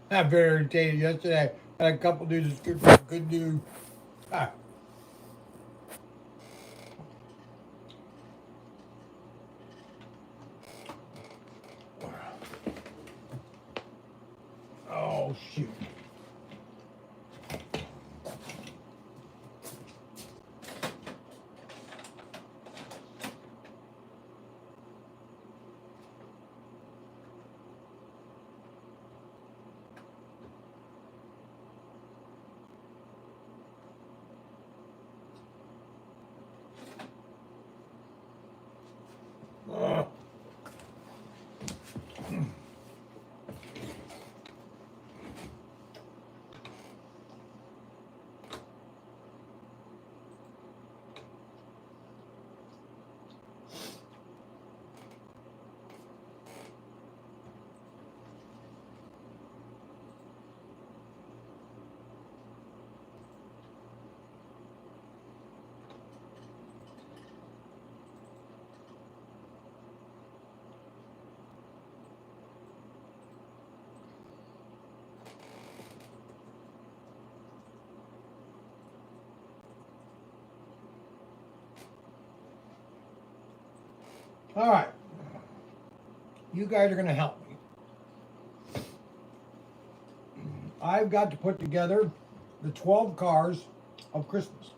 I'm very irritated yesterday. I had a couple dudes that screwed me good news. Ah. Oh, shoot. Ugh. All right. You guys are going to help me. I've got to put together the 12 cars of Christmas.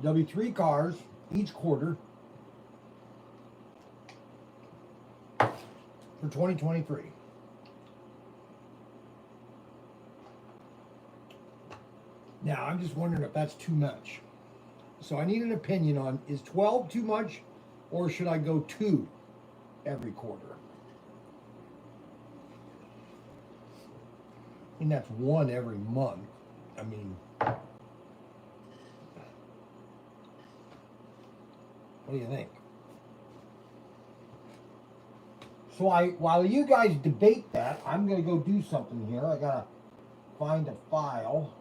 There'll be 3 cars each quarter for 2023. Now, I'm just wondering if that's too much. So I need an opinion on, is 12 too much, or should I go 2 every quarter? And that's 1 every month. I mean, what do you think? So while you guys debate that, I'm gonna go do something here. I gotta find a file.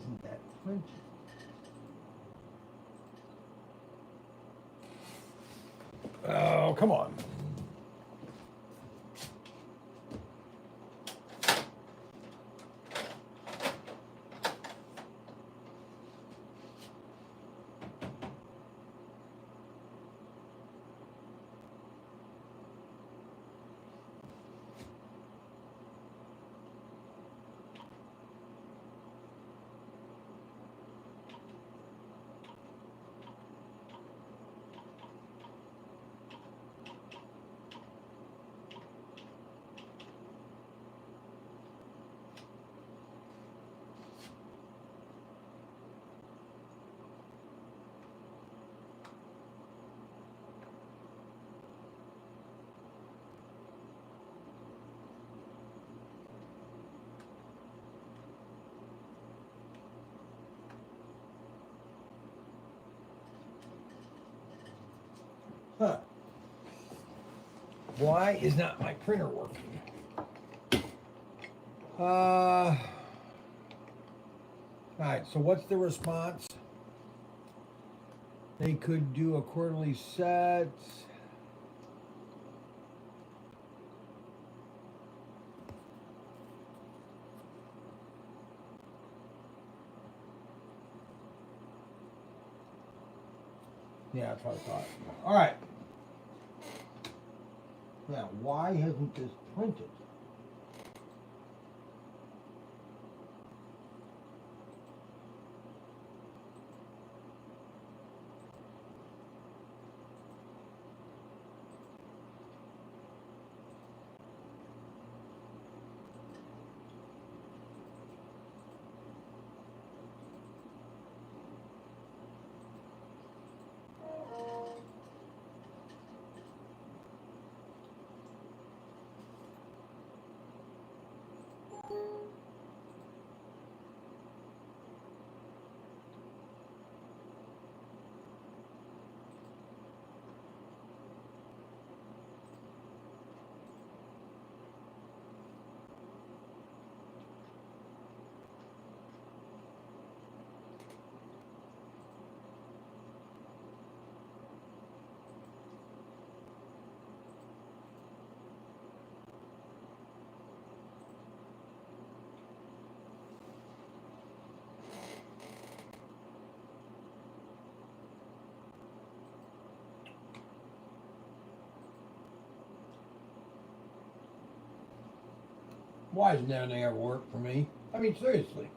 isn't that printed? Oh, come on. Huh. Why is not my printer working? All right, so what's the response? They could do a quarterly set. Yeah, that's what I thought. All right. Now, why hasn't this printed? Why doesn't anything ever work for me? I mean, seriously.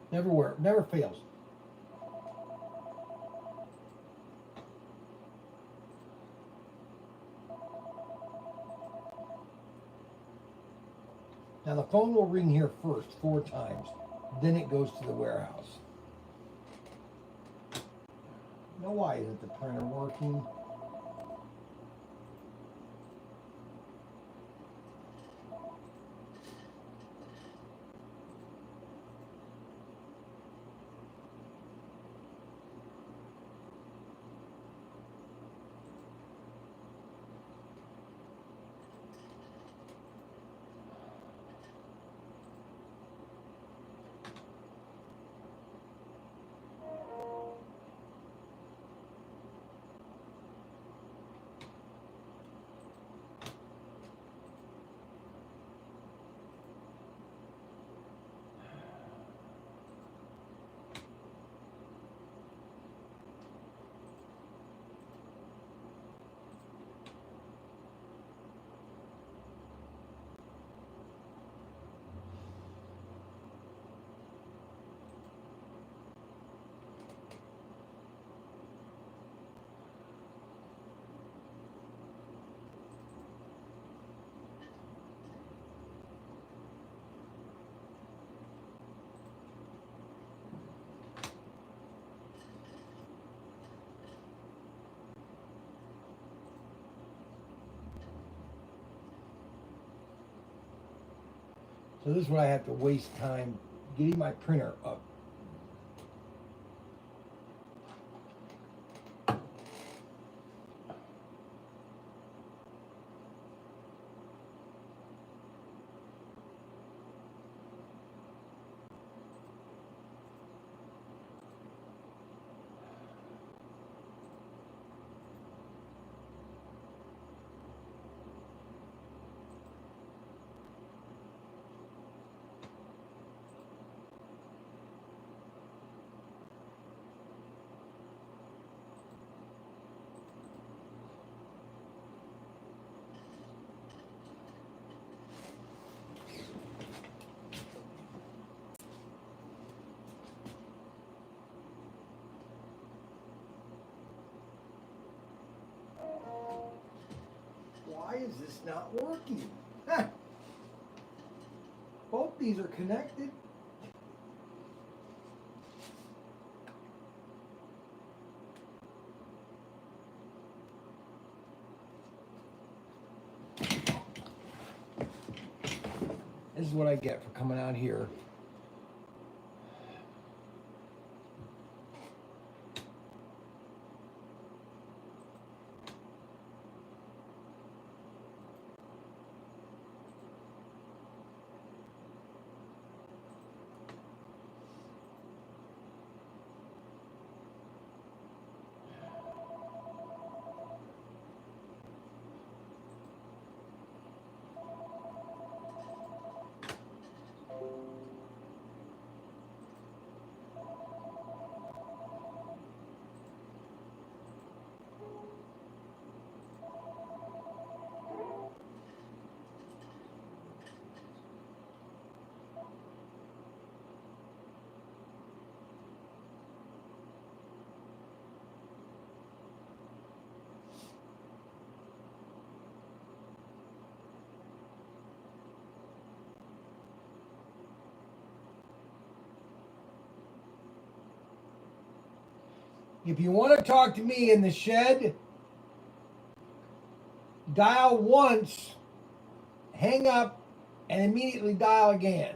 Never work, never fails. Now the phone will ring here first 4 times, then it goes to the warehouse. Now why isn't the printer working? So this is what I have to waste time getting my printer up. Why is this not working? Huh. Both these are connected. This is what I get for coming out here. If you want to talk to me in the shed, dial once, hang up, and immediately dial again.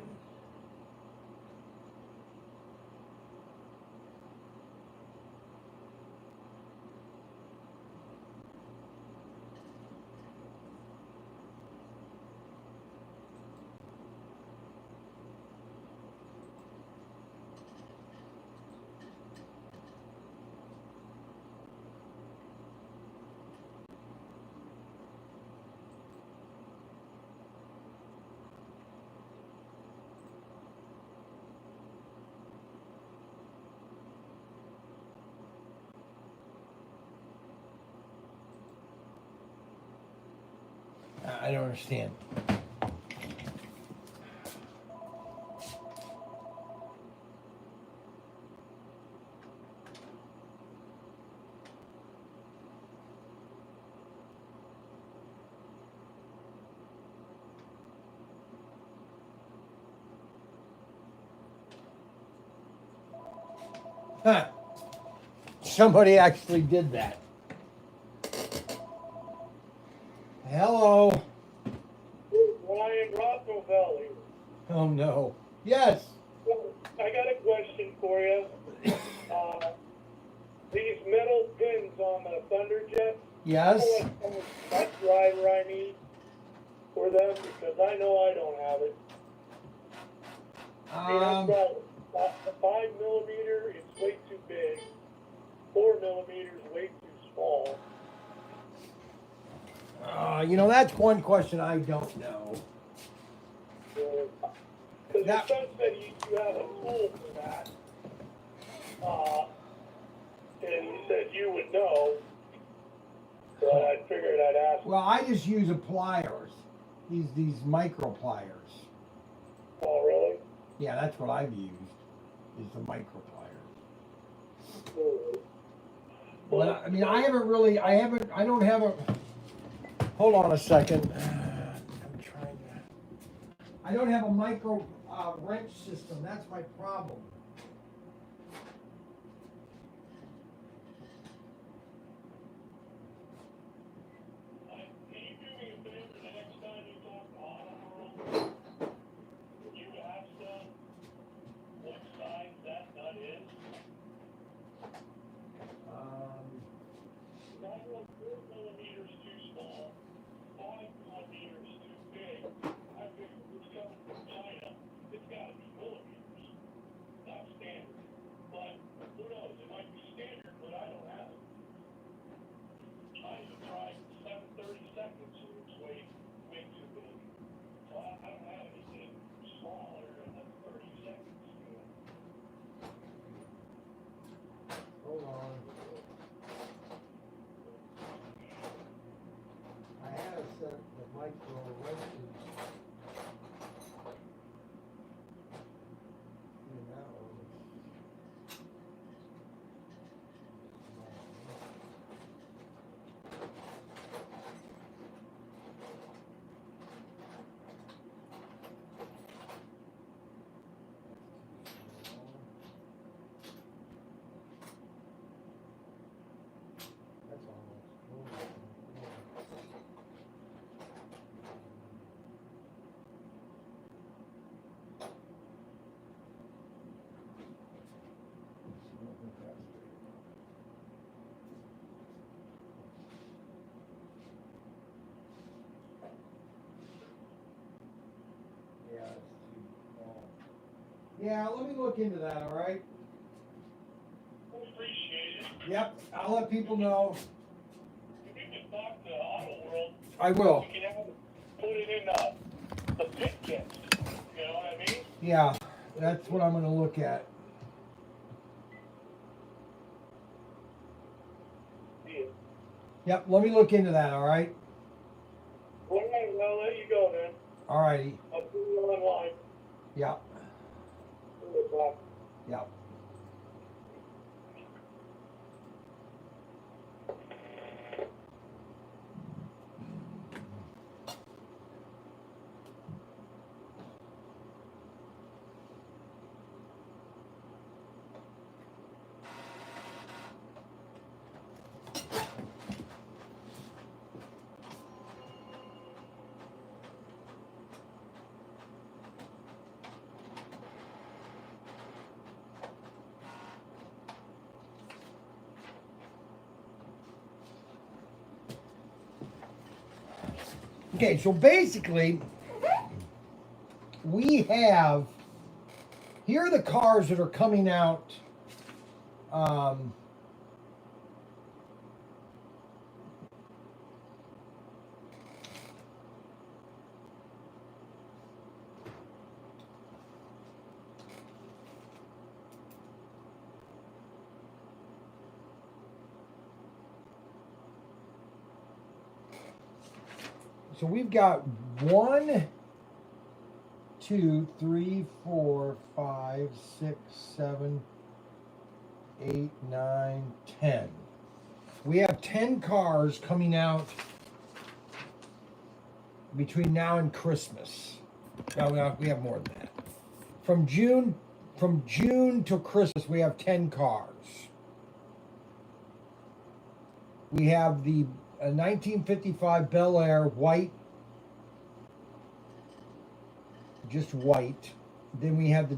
I don't understand. Huh. Somebody actually did that. Hello. Bryan Valley. Oh no. Yes. Well, I got a question for you. These metal pins on the Thunderjet. Yes. What driver I need for them, because I know I don't have it. And the 5 millimeter, it's way too big. 4 millimeters, way too small. You know, that's one question I don't know. Because your son said you have a tool for that. And he said you would know. So I figured I'd ask. Well, I just use a pliers. These micro pliers. Oh, really? Yeah, that's what I've used. Is the micro pliers. But I mean, I don't have a. Hold on a second. I'm trying to. I don't have a micro wrench system. That's my problem. I want 4 millimeters too small, 5 millimeters too big. I figured it's coming from China. It's got to be millimeters, not standard. But who knows? It might be standard, but I don't have it. I even tried 7/32, and it's way too big. So I don't have anything smaller than 30 seconds. Hold on. I had a set of micro wrenches. In that one. That's almost. Yeah, it's too small. Yeah, let me look into that, all right? Appreciate it. Yep, I'll let people know. If you can talk to Auto World, I will. you can have it, put it in the pit kits. You know what I mean? Yeah, that's what I'm gonna look at. Yeah. Yep, let me look into that, all right? All right, I'll let you go then. All righty. I'll put you online. Yep, Bye. yep. Okay, so basically, we have, here are the cars that are coming out. So we've got 1, 2, 3, 4, 5, 6, 7, 8, 9, 10. We have 10 cars coming out between now and Christmas. No, we have more than that. From June till Christmas, we have 10 cars. We have the 1955 Bel Air white, just white. Then we have the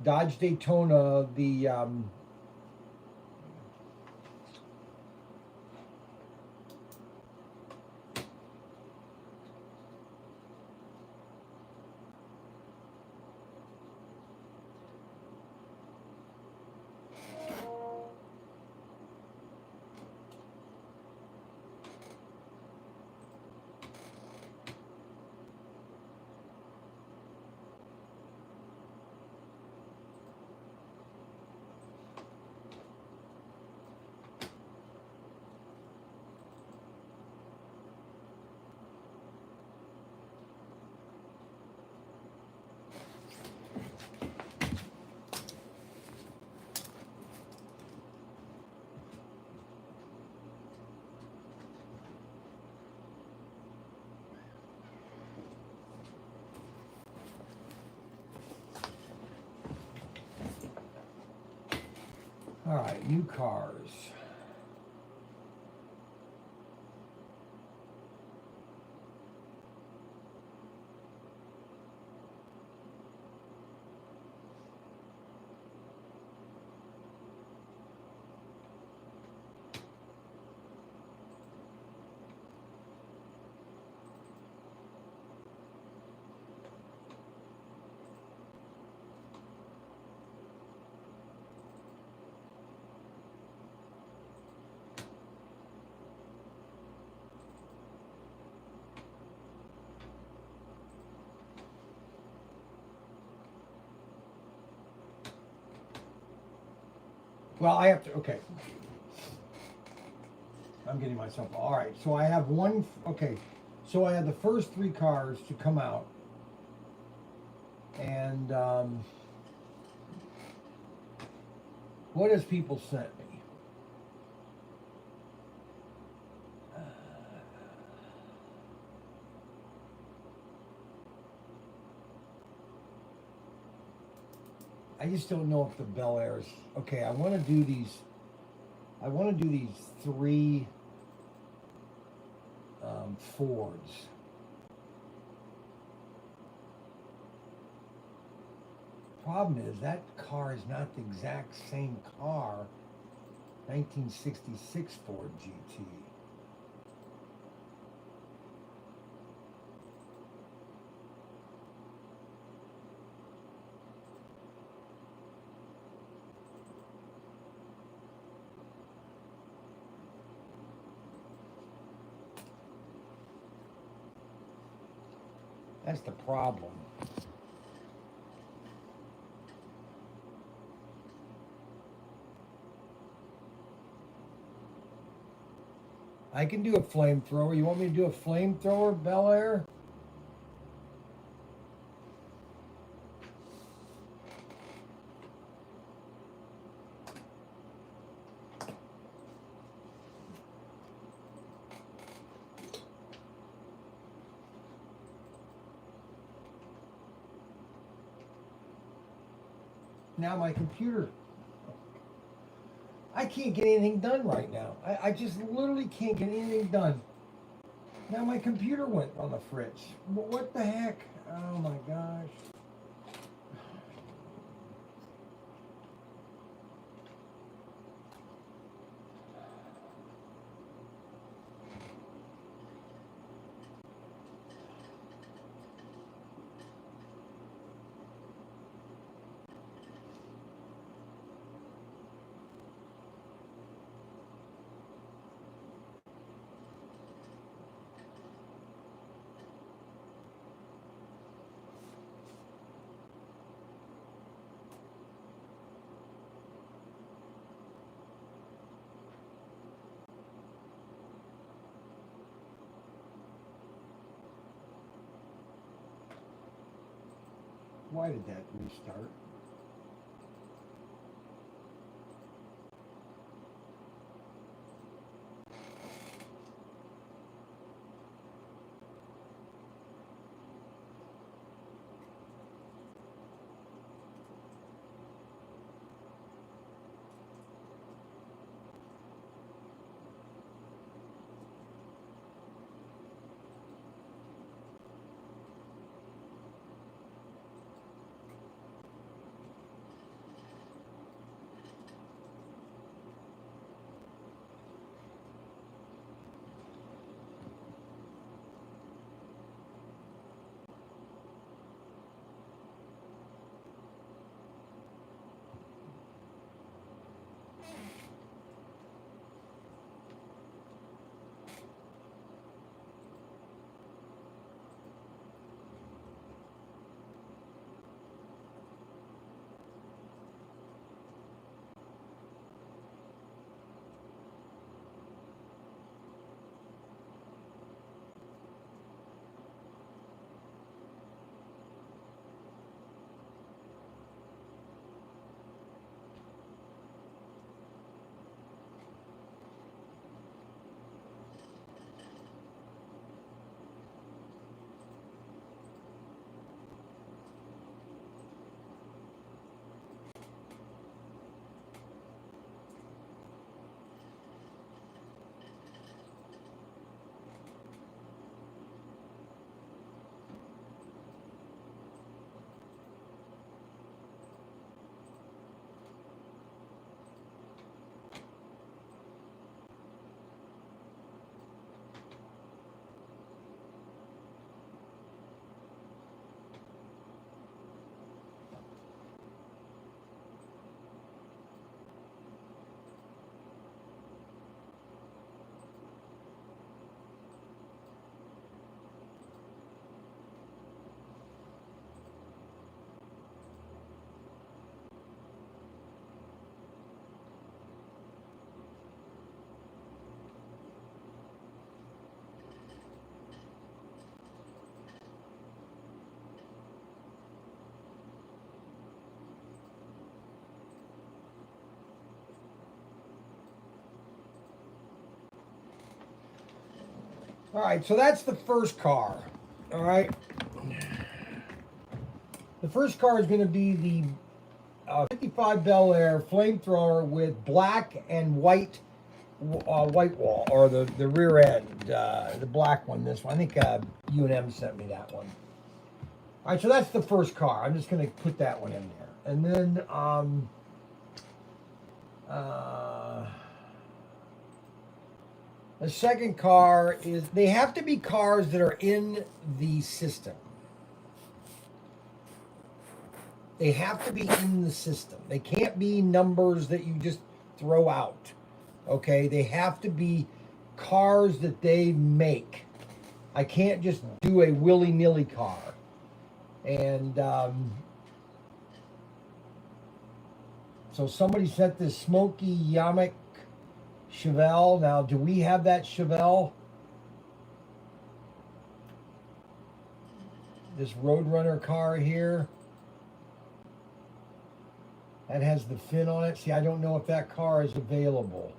Dodge Daytona, the all right, new cars. Well, I have to, okay. I'm getting myself, all right, so I have one, okay. So I have the first 3 cars to come out. And, what has people sent me? I just don't know if the Bel Airs. Okay, I want to do these. I want to do these 3 Fords. Problem is that car is not the exact same car. 1966 Ford GT. That's the problem. I can do a flamethrower. You want me to do a flamethrower, Bel Air? Now my computer. I can't get anything done right now. I just literally can't get anything done. Now my computer went on the fritz. What the heck? Oh my gosh. Why did that restart? All right, so that's the first car. All right. The first car is going to be the 55 Bel Air flamethrower with black and white white wall, or the rear end, the black one. This one, I think U&M sent me that one. All right, so that's the first car. I'm just going to put that one in there, and then the second car is, they have to be cars that are in the system. They have to be in the system. They can't be numbers that you just throw out. Okay, they have to be cars that they make. I can't just do a willy-nilly car. And so somebody sent this Smoky Yamak Chevelle. Now, do we have that Chevelle? This Roadrunner car here. That has the fin on it. See, I don't know if that car is available.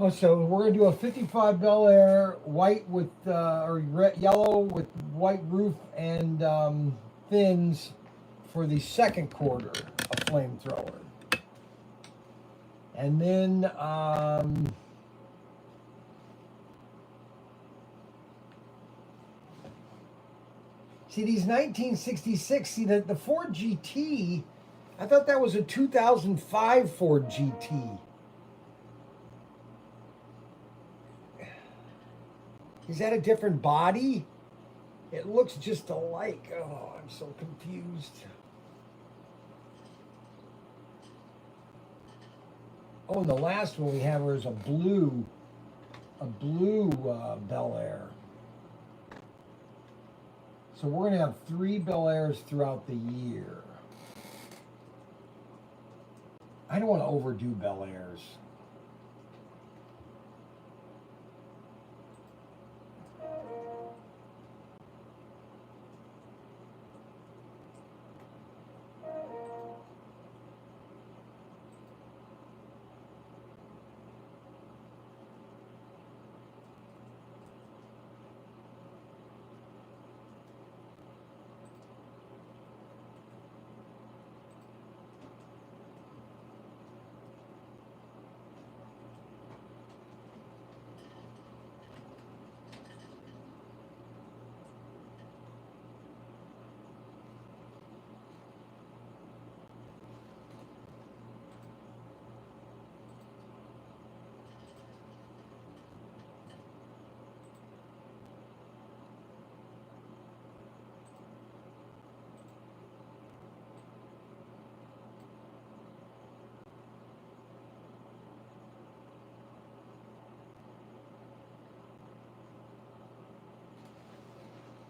Oh, so we're gonna do a 55 Bel Air white with yellow with white roof and fins for the second quarter of flamethrower, and then see these 1966. See that the Ford GT. I thought that was a 2005 Ford GT. Is that a different body? It looks just alike. Oh, I'm so confused. Oh, and the last one we have is a blue Bel Air. So we're gonna have 3 Bel Airs throughout the year. I don't want to overdo Bel Airs.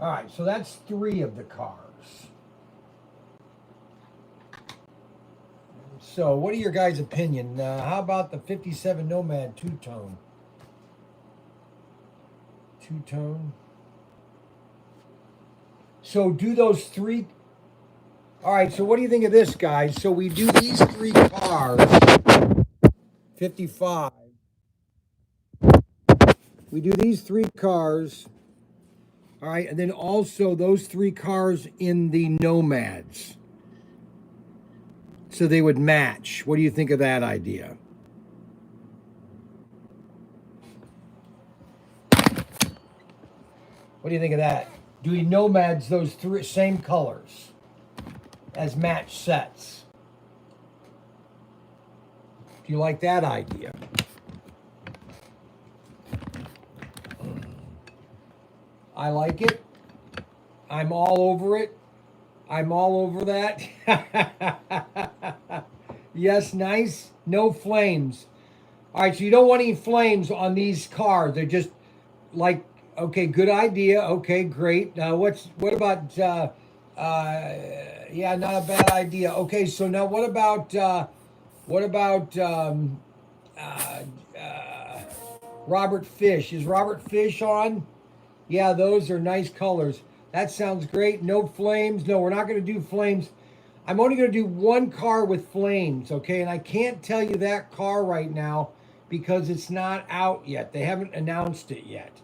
All right, so that's 3 of the cars. So, what are your guys' opinion? How about the 57 Nomad two-tone? Two-tone. So, do those 3. All right, so what do you think of this, guys? So, we do these 3 cars, 55. We do these 3 cars. All right, and then also those 3 cars in the Nomads. So they would match. What do you think of that idea? What do you think of that? Doing Nomads, those 3 same colors as match sets. Do you like that idea? I like it. I'm all over it. I'm all over that. Yes, nice. No flames. All right, so you don't want any flames on these cars. They're just like, okay, good idea. Okay, great. Now, what about? Yeah, not a bad idea. Okay, so now what about? Uh, uh, Robert Fish? Is Robert Fish on? Yeah, those are nice colors. That sounds great. No flames. No, we're not going to do flames. I'm only going to do 1 car with flames, okay? And I can't tell you that car right now because it's not out yet. They haven't announced it yet,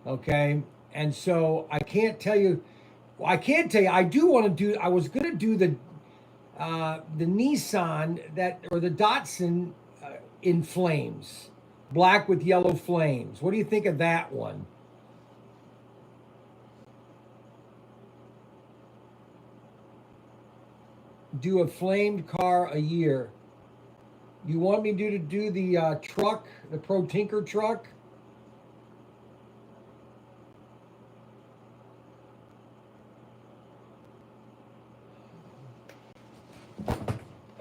okay? And so I can't tell you. Well, I can't tell you. I do want to do. I was going to do the Nissan that or the Datsun in flames, black with yellow flames. What do you think of that one? Do a flamed car a year. You want me to do the truck, the Pro Tinker truck?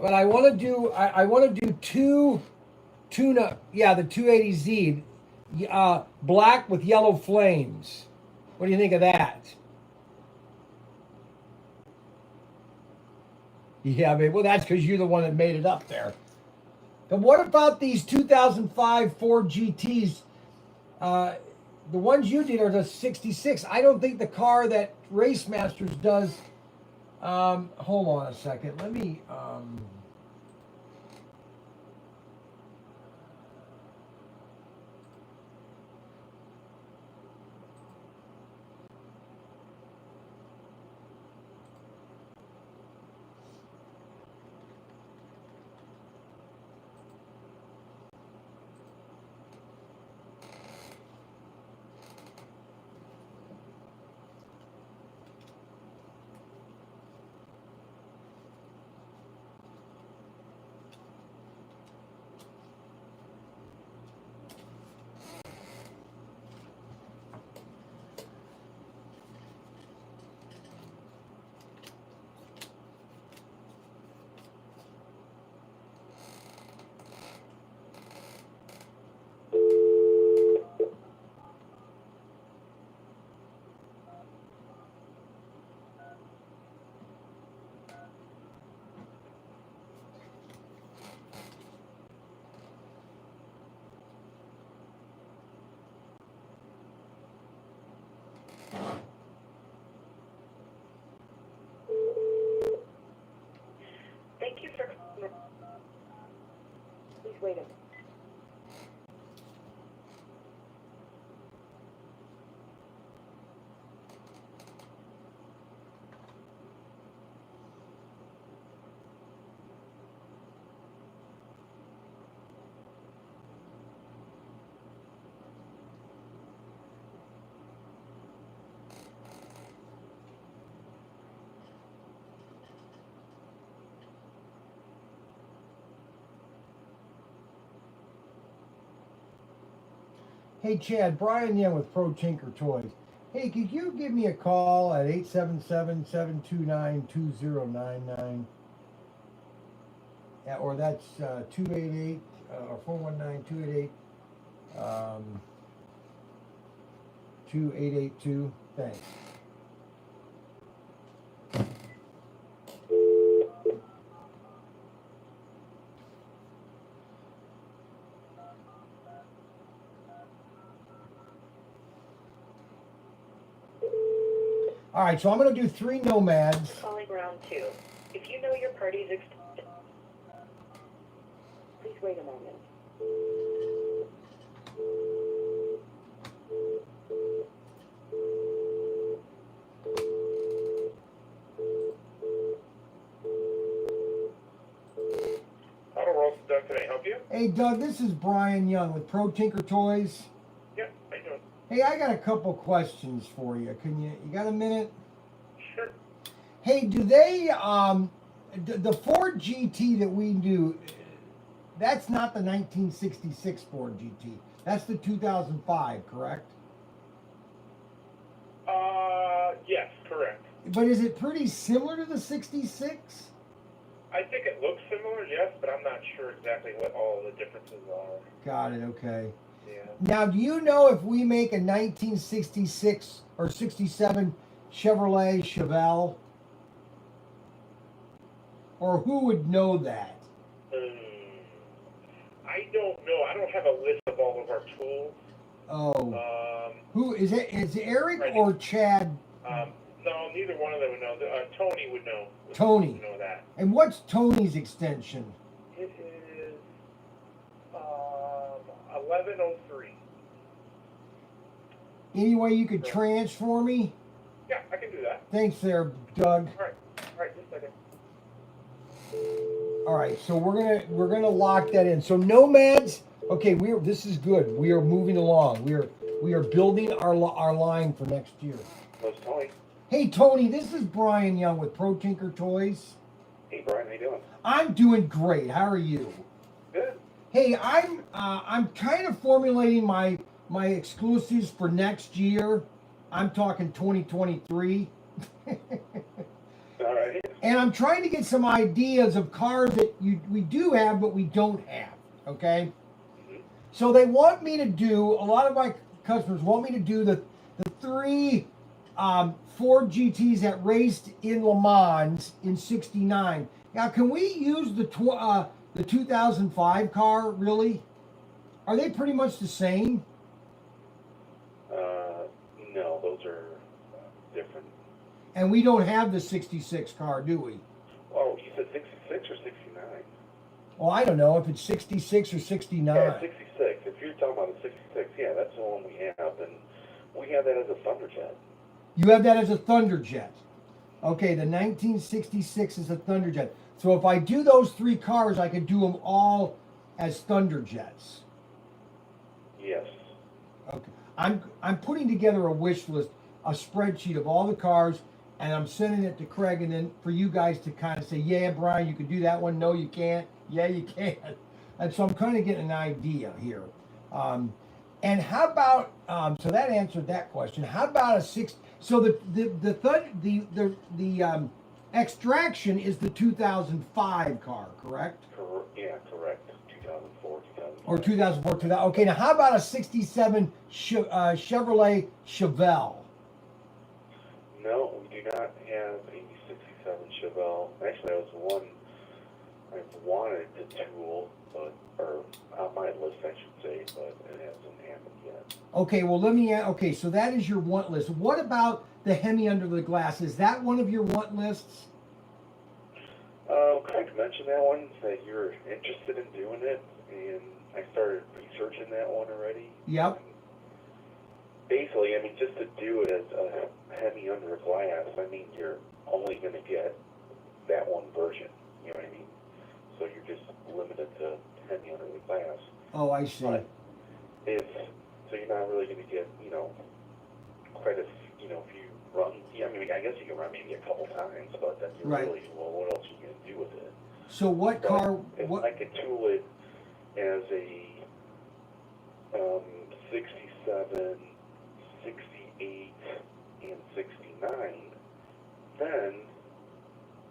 But I want to do I want to do 2 tuna, yeah, the 280Z, black with yellow flames. What do you think of that? Yeah, babe. Well, that's because you're the one that made it up there. But what about these 2005 Ford GTs? Uh, the ones you did are the 66. I don't think the car that Race Masters does. Hold on a second. Let me. Thank you for calling. Please wait a minute. Hey, Chad, Bryan Yen with Pro Tinker Toys. Hey, could you give me a call at 877-729-2099? Yeah, or that's 288 or 419-288 2882. Thanks. All right, so I'm going to do 3 Nomads. Calling round 2. If you know your party's extension, please wait a moment. Auto Rolls, Doug, can I help you? Hey, Doug, this is Bryan Young with ProTinkerToys. Yep, how you doing? Hey, I got a couple questions for you. You got a minute? Sure. Hey, do they, the Ford GT that we do, that's not the 1966 Ford GT. That's the 2005, correct? Yes, correct. But is it pretty similar to the 66? I think it looks similar, yes, but I'm not sure exactly what all the differences are. Got it, okay. Yeah. Now, do you know if we make a 1966 or 67 Chevrolet Chevelle? Or who would know that? I don't know. I don't have a list of all of our tools. Oh. Who is it? Is Eric Right. or Chad? No, neither one of them would know. Tony would know. Tony. Would know that. And what's Tony's extension? It is 1103. Any way you could transfer me? Yeah, I can do that. Thanks there, Doug. All right, just a second. All right, so we're gonna lock that in. So Nomads, okay, this is good. We are moving along. We are building our line for next year. Hello, Tony. Hey Tony, this is Bryan Young with ProTinkerToys. Hey, Brian, how you doing? I'm doing great. How are you? Good. Hey, I'm kind of formulating my exclusives for next year. I'm talking 2023. All right. And I'm trying to get some ideas of cars that we do have but we don't have. Okay? Mhm. So they want me to do, a lot of my customers want me to do the 3 Ford GTs that raced in Le Mans in '69. Now, can we use the 2005 car, really? Are they pretty much the same? No, those are different. And we don't have the 66 car, do we? Oh, you said 66 or 69? Well, I don't know if it's 66 or 69. Yeah, 66. If you're talking about the 66, yeah, that's the one we have, and we have that as a Thunderjet. You have that as a Thunderjet. Okay, the 1966 is a Thunderjet. So if I do those 3 cars, I could do them all as Thunderjets. Yes. Okay. I'm putting together a wish list, a spreadsheet of all the cars, and I'm sending it to Craig, and then for you guys to kind of say, yeah, Brian, you can do that one. No, you can't. Yeah, you can. And so I'm kind of getting an idea here. And how about so that answered that question. How about a 6? So the Extraction is the 2005 car, correct? Yeah, correct. 2004, 2005. Or 2004, 2000. Okay, now how about a 67 Chevrolet Chevelle? No, we do not have a 67 Chevelle. Actually, that was one I've wanted to tool, but, or on my list, I should say, but it hasn't happened yet. Okay, well okay, so that is your want list. What about the Hemi under the glass? Is that one of your want lists? Craig mentioned that one, that you're interested in doing it, and I started researching that one already. Yep. Basically, I mean, just to do it as a Hemi under a glass, I mean, you're only going to get that one version, you know what I mean? So you're just limited to Hemi under the glass. Oh, I see. But so you're not really going to get, quite a few runs. Yeah, I mean, I guess you can run maybe a couple times, but then you're Right. really, well, what else are you going to do with it? So what But car? If What? I could tool it as a 67, 68, and 69, then,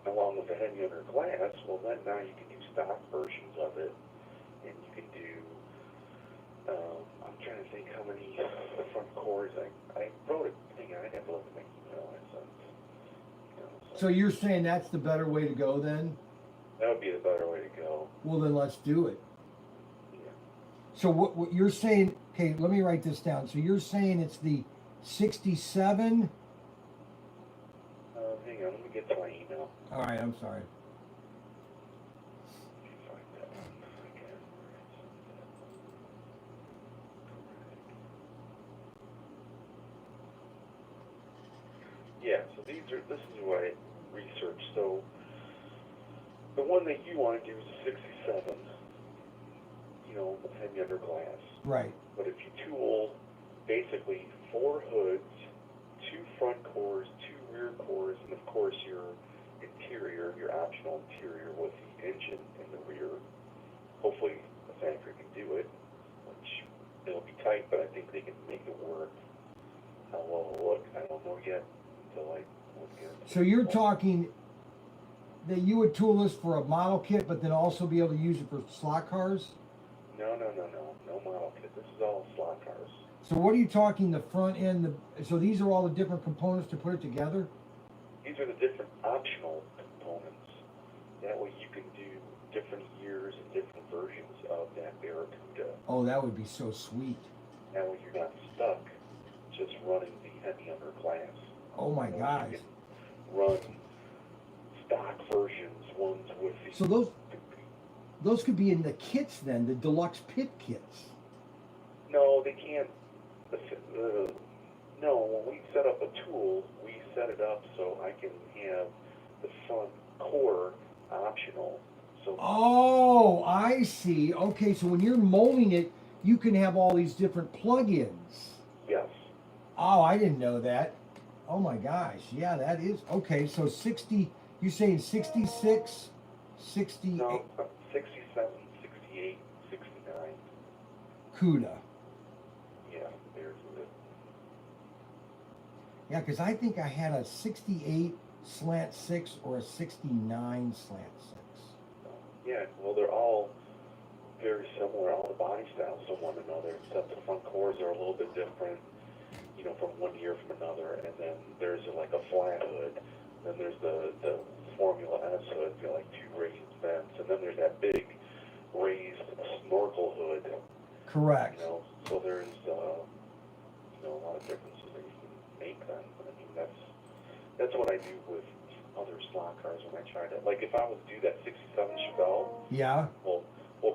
along with the Hemi under glass, well, then now you can do stock versions of it, and you can do, I'm trying to think how many front cores I wrote it. Hang on, I have to look at my email I sent. So you're saying that's the better way to go then? That would be the better way to go. Well, then let's do it. Yeah. So what you're saying? Okay, let me write this down. So you're saying it's the 67 get to my email. All right, I'm sorry. Find that one. Okay. Yeah, so this is what I researched. So the one that you want to do is a 67, you know, semi-under glass. Right. But if you tool basically 4 hoods, 2 front cores, 2 rear cores, and of course your interior, your optional interior with the engine in the rear, hopefully the factory can do it, which it'll be tight, but I think they can make it work. How well it'll look, I don't know yet until I look at it. So you're talking that you would tool this for a model kit, but then also be able to use it for slot cars? No model kit. This is all slot cars. So what are you talking, the front end, so these are all the different components to put it together? These are the different optional components. That way you can do different years and different versions of that Barracuda. Oh, that would be so sweet. That way you're not stuck just running the heavy under glass. Oh my You gosh. can run stock versions, ones with the... So those could be in the kits then, the deluxe pit kits. No, they can't. No, when we set up a tool, we set it up so I can have the front core optional. So Oh, I see. Okay, so when you're molding it, you can have all these different plugins. yes, Oh, I didn't know that. Oh my gosh. Yeah, that is. Okay, so 60, you're saying 66, 68 no, 67, 68, 69. CUDA. Yeah, there's it. Yeah, because I think I had a 68 slant 6 or a 69 slant 6. Yeah, well, they're all very similar. All the body styles to one another, except the front cores are a little bit different, you know, from one year from another. And then there's like a flat hood. Then there's the Formula S hood, you know, like 2 raised vents. And then there's that big raised snorkel hood. Correct. You know, so there's, you know, a lot of differences that you can make then. I mean, that's what I do with other slot cars when I try to, like if I was to do that 67 Chevelle, Yeah. well,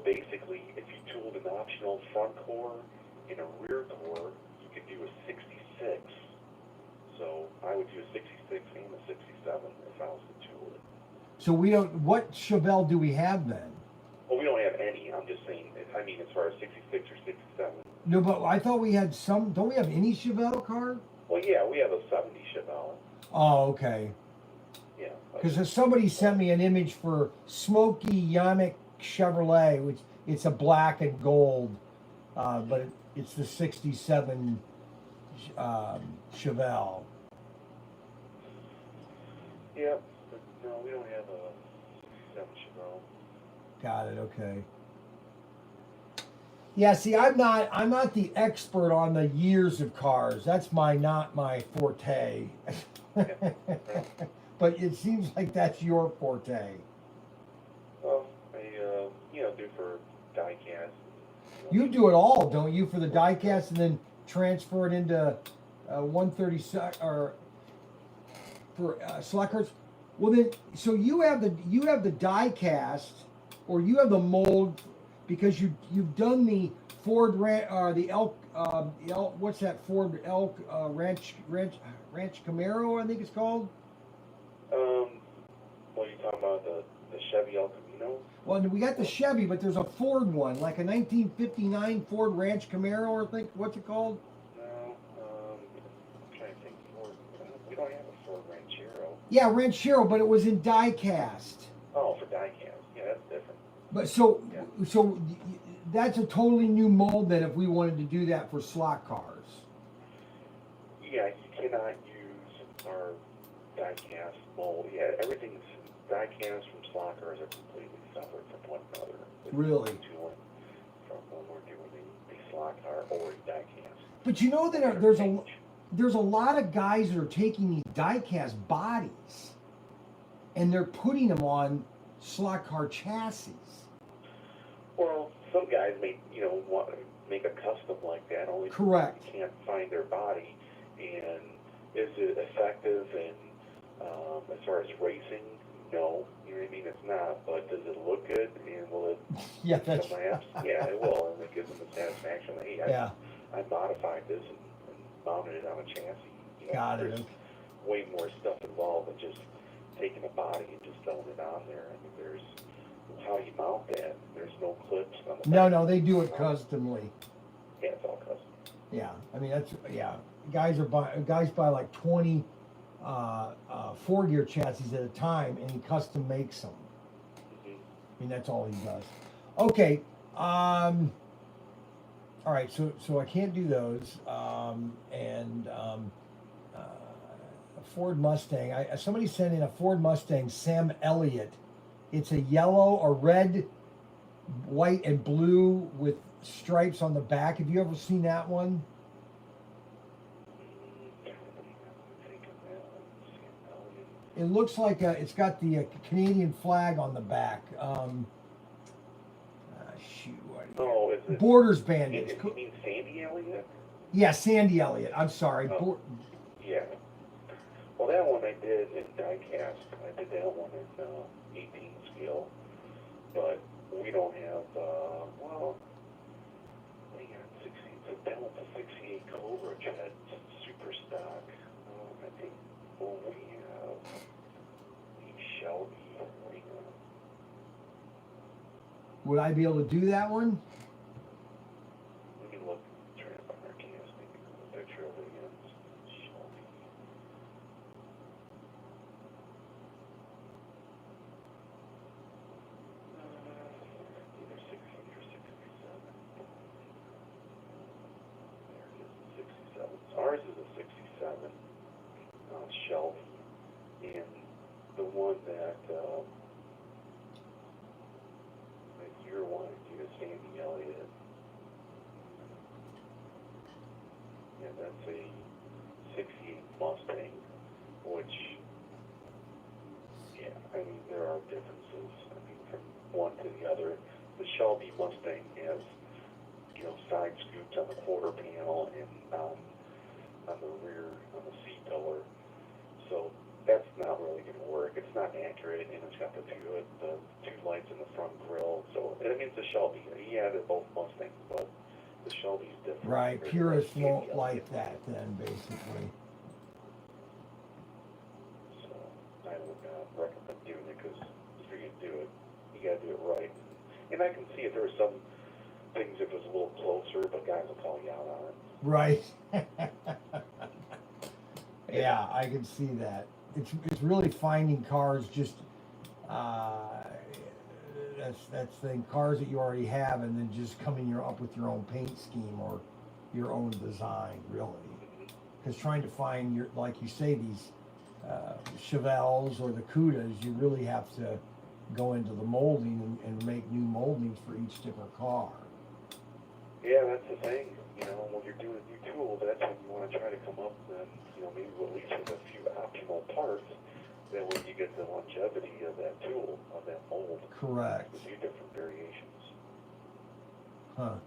basically, if you tooled an optional front core and a rear core, you could do a 66. So I would do a 66 and a 67 if I was to tool it. So we don't. What Chevelle do we have then? Well, we don't have any. I'm just saying. I mean, as far as 66 or 67. No, but I thought we had some. Don't we have any Chevelle car? Well, yeah, we have a 70 Chevelle. Oh, okay. Yeah. Because somebody sent me an image for Smoky Yannick Chevrolet, which it's a black and gold, but it's the 67 Chevelle. Yeah, but no, we don't have a 67 Chevelle. Got it. Okay. Yeah. See, I'm not the expert on the years of cars. That's not my forte. But it seems like that's your forte. Well, I you know, do for die cast. You do it all, don't you, for the die cast, and then transfer it into 130 or for slot cars? Well, then, so you have the die cast, or you have the mold, because you've done the Ford the Elk what's that Ford Elk Ranch Camaro, I think it's called. Well, you talking about the Chevy El Camino? Well, we got the Chevy, but there's a Ford one, like a 1959 Ford Ranch Camaro, I think. What's it called? No, I'm trying to think. Ford. We don't have a Ford Ranchero. Yeah, Ranchero, but it was in die cast. Oh, for die cast. Yeah, that's different. But so that's a totally new mold then if we wanted to do that for slot cars. Yeah, you cannot use our die cast mold. Yeah, everything's die cast from slot cars are completely separate from one another. Really? From when we're doing a slot car or a die cast. But you know that there's a lot of guys that are taking these die cast bodies and they're putting them on slot car chassis. Well, some guys may, you know, want to make a custom like that. Only Correct. You can't find their body, and is it effective? And As far as racing, no. You know what I mean? It's not. But does it look good? And will it Yeah, that's some laps? Yeah, it will. And it gives them the satisfaction that, hey, yeah. I modified this and mounted it on a chassis. You know, Got it. there's way more stuff involved than just taking a body and just throwing it on there. I mean, there's how you mount that. There's no clips on the back. No, they do it customly. Yeah, it's all custom. Yeah, I mean that's Guys buy like 20 4-gear chassis at a time, and he custom makes them. Mhm. I mean that's all he does. Okay, all right. So I can't do those. A Ford Mustang. Somebody sent in a Ford Mustang Sam Elliott. It's a yellow or red, white and blue with stripes on the back. Have you ever seen that one? It looks like it's got the Canadian flag on the back. Shoot. Oh, is it? Borders Bandits. You mean Sandy Elliott? Yeah, Sandy Elliott. I'm sorry. Oh. Yeah. Well, that one I did in die-cast. I did that one in 18 scale. But we don't have, well, we got 16. So that one's a 68 Cobra Jet super stock. I think we have the Shelby. Would I be able to do that one? Let me look, try to find our casting picture of it again. Shelby. Either 60 or 67. There it is, 67. Ours is a 67 Shelby. And the one that you're wanting to do is Sandy Elliott. Yeah, that's a 68 Mustang, which, yeah, I mean, there are differences. I mean, from one to the other. The Shelby Mustang has, you know, side scoops on the quarter panel and on the rear, on the seat pillar. So that's not really going to work. It's not accurate, and it's got the two lights in the front grille. So, I mean, it's a Shelby. He added both Mustangs, but the Shelby's different. Right. Purists won't like that then, basically. So, I would recommend doing it because if you're going to do it, you got to do it right. And I can see if there were some things if it was a little closer, but guys will call you out on it. Right. Yeah, I can see that. It's really finding cars just that's the thing, cars that you already have, and then just coming up with your own paint scheme or your own design, really. Because trying to find your, like you say, these Chevelles or the Cudas, you really have to go into the molding and make new moldings for each different car. Yeah, that's the thing. You know, when you're doing new tools, that's when you want to try to come up with, you know, maybe at least with a few optional parts. That way you get the longevity of that tool, of that mold. Correct. With new different variations. Huh.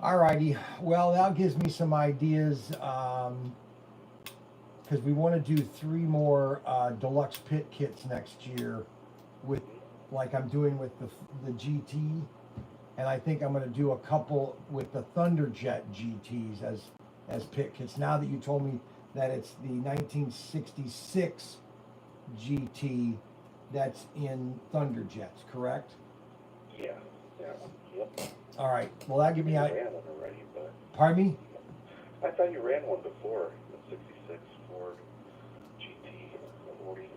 Alrighty. Well, that gives me some ideas. Because we want to do 3 more deluxe pit kits next year, with like I'm doing with the GT. And I think I'm going to do a couple with the Thunderjet GTs as pit kits. Now that you told me that it's the 1966 GT that's in Thunderjets, correct? Yeah, that one. Yep. All right. Well, that give me. You ran one already, but. Pardon me? I thought you ran one before, the 66 Ford GT 40.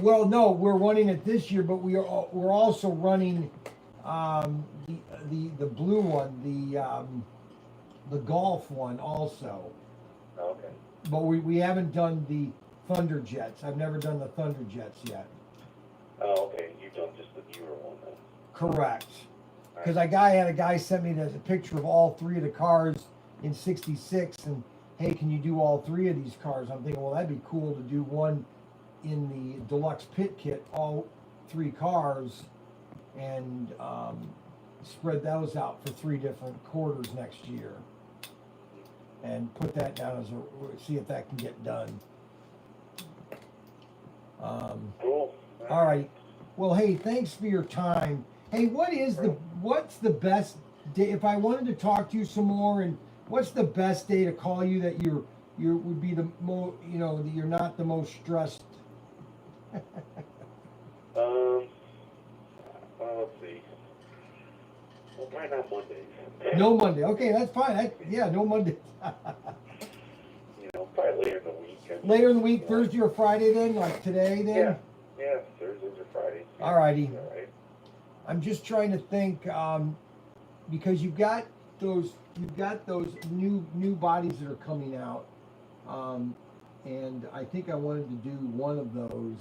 Well, no, we're running it this year, but we're also running the blue one, the Golf one also. Okay. But we haven't done the Thunderjets. I've never done the Thunderjets yet. Oh, okay. You've done just the newer one then. Correct. Because had a guy sent me a picture of all 3 of the cars in '66, and hey, can you do all 3 of these cars? I'm thinking, well, that'd be cool to do one in the deluxe pit kit, all 3 cars, and spread those out for 3 different quarters next year. and put that down as a, see if that can get done. Cool. All right. Well, hey, thanks for your time. Hey, what's the best day if I wanted to talk to you some more? And what's the best day to call you that you would be the that you're not the most stressed? Let's see. Well, probably not Mondays. No Monday. Okay, that's fine. No Monday. Probably later in the week. Later in the week, Thursday or Friday then, like today then? Yeah, Thursdays or Fridays. All righty. All right. I'm just trying to think, because you've got those new bodies that are coming out, and I think I wanted to do one of those.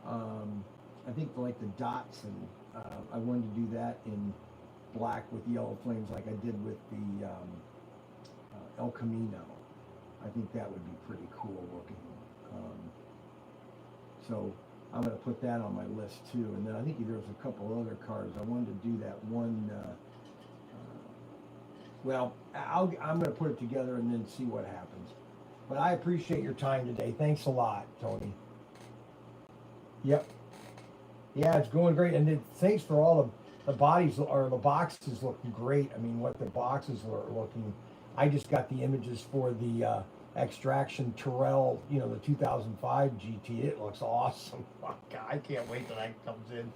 I think like the dots, and I wanted to do that in black with yellow flames, like I did with the El Camino. I think that would be pretty cool looking. So I'm going to put that on my list too. And then I think there's a couple other cars. I wanted to do that one. I'm going to put it together and then see what happens. But I appreciate your time today. Thanks a lot, Tony. Yep. Yeah, it's going great. And thanks for all of the bodies, or the boxes looking great. I mean, what the boxes were looking. I just got the images for the Extraction Terrell, the 2005 GT. It looks awesome. God, I can't wait till that comes in.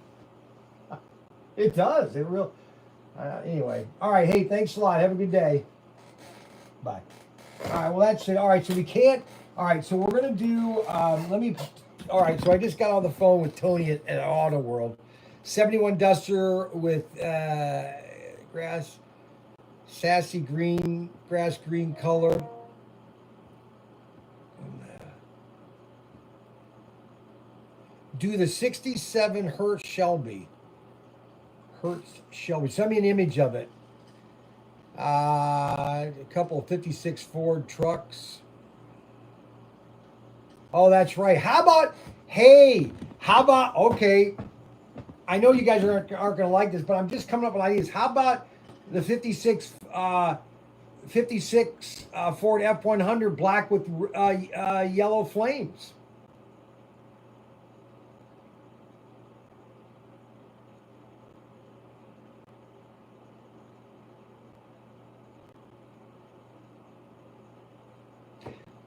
It does. It real. Anyway, all right. Hey, thanks a lot. Have a good day. Bye. All right. Well, that's it. All right. So we can't. All right. So we're gonna do. All right. So I just got on the phone with Tony at Auto World. 71 Duster with sassy green, grass green color. Do the 67 Hertz Shelby. Send me an image of it. A couple of 56 Ford trucks. Oh, that's right. Okay. I know you guys aren't going to like this, but I'm just coming up with ideas. How about the 56 Ford F100 black with yellow flames?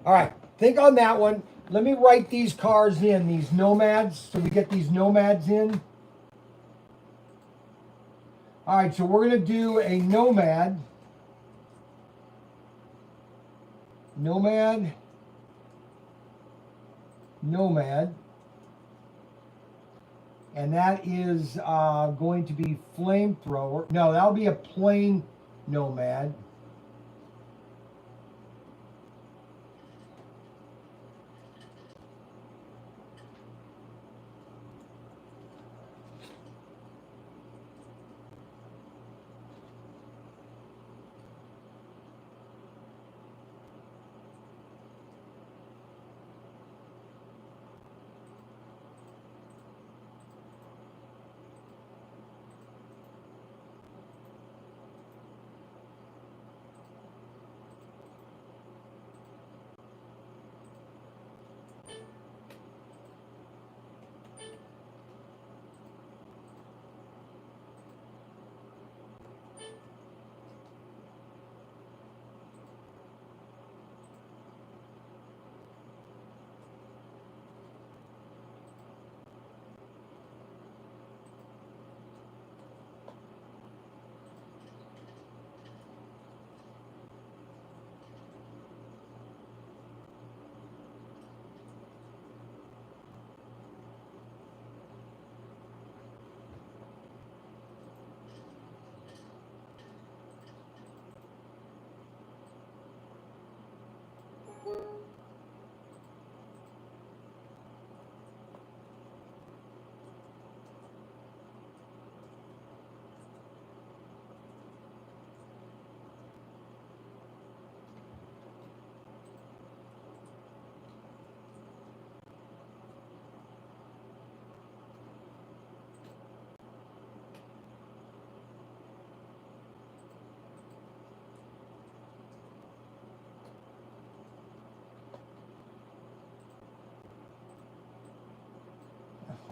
All right, think on that one. Let me write these cars in, these Nomads, so we get these Nomads in. All right, so we're going to do a Nomad. Nomad. And that is going to be Flamethrower. No, that'll be a plain Nomad.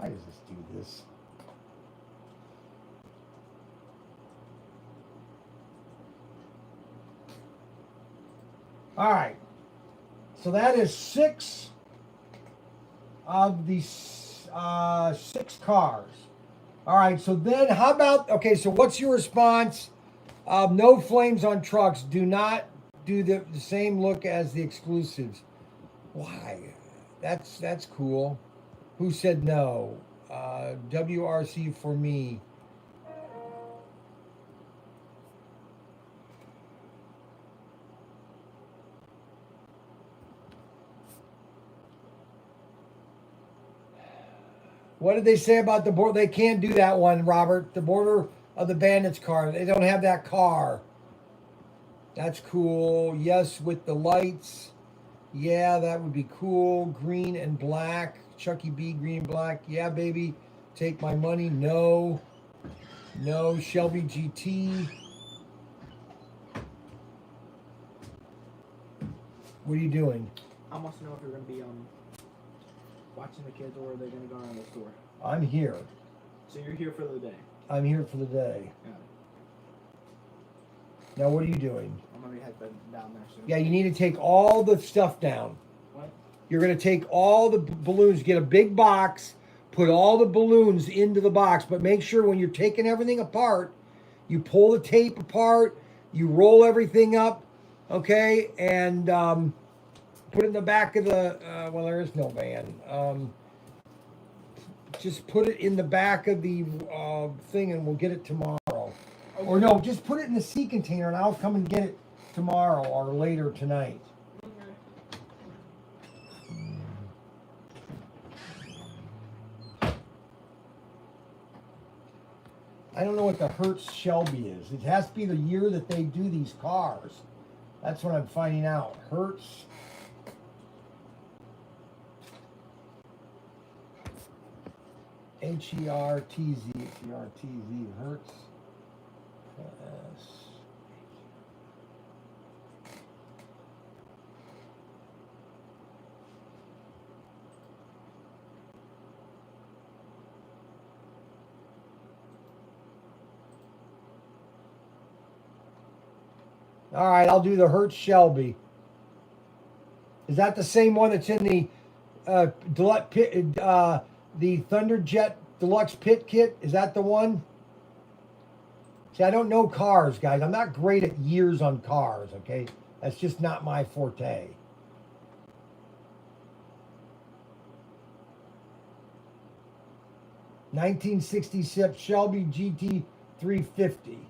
Why does this do this? All right. So that is 6 of the 6 cars. All right. So then how about, okay, so what's your response? No flames on trucks. Do not do the same look as the exclusives. Why? That's cool. Who said no? WRC for me. What did they say about the board? They can't do that one, Robert. The border of the bandits car. They don't have that car. That's cool. Yes, with the lights. Yeah, that would be cool. Green and black. Chucky B, green and black. Yeah, baby. Take my money. No. No. Shelby GT. What are you doing? I want to know if you're going to be watching the kids or are they going to go around the store? I'm here. So you're here for the day. I'm here for the day. Got it. Now, what are you doing? I'm going to be heading down there soon. Yeah, you need to take all the stuff down. What? You're going to take all the balloons, get a big box, put all the balloons into the box, but make sure when you're taking everything apart, you pull the tape apart, you roll everything up, okay, and put it in the back of the, well, there is no van. Just put it in the back of the thing and we'll get it tomorrow. Okay. Or no, just put it in the sea container and I'll come and get it tomorrow or later tonight. I don't know what the Hertz Shelby is. It has to be the year that they do these cars. That's what I'm finding out. Hertz. H-E-R-T-Z. H-E-R-T-Z. Hertz. Yes. All right, I'll do the Hertz Shelby. Is that the same one that's in the Deluxe pit, the Thunderjet Deluxe Pit Kit? Is that the one? See, I don't know cars, guys. I'm not great at years on cars, okay? That's just not my forte. (1966) Shelby GT 350.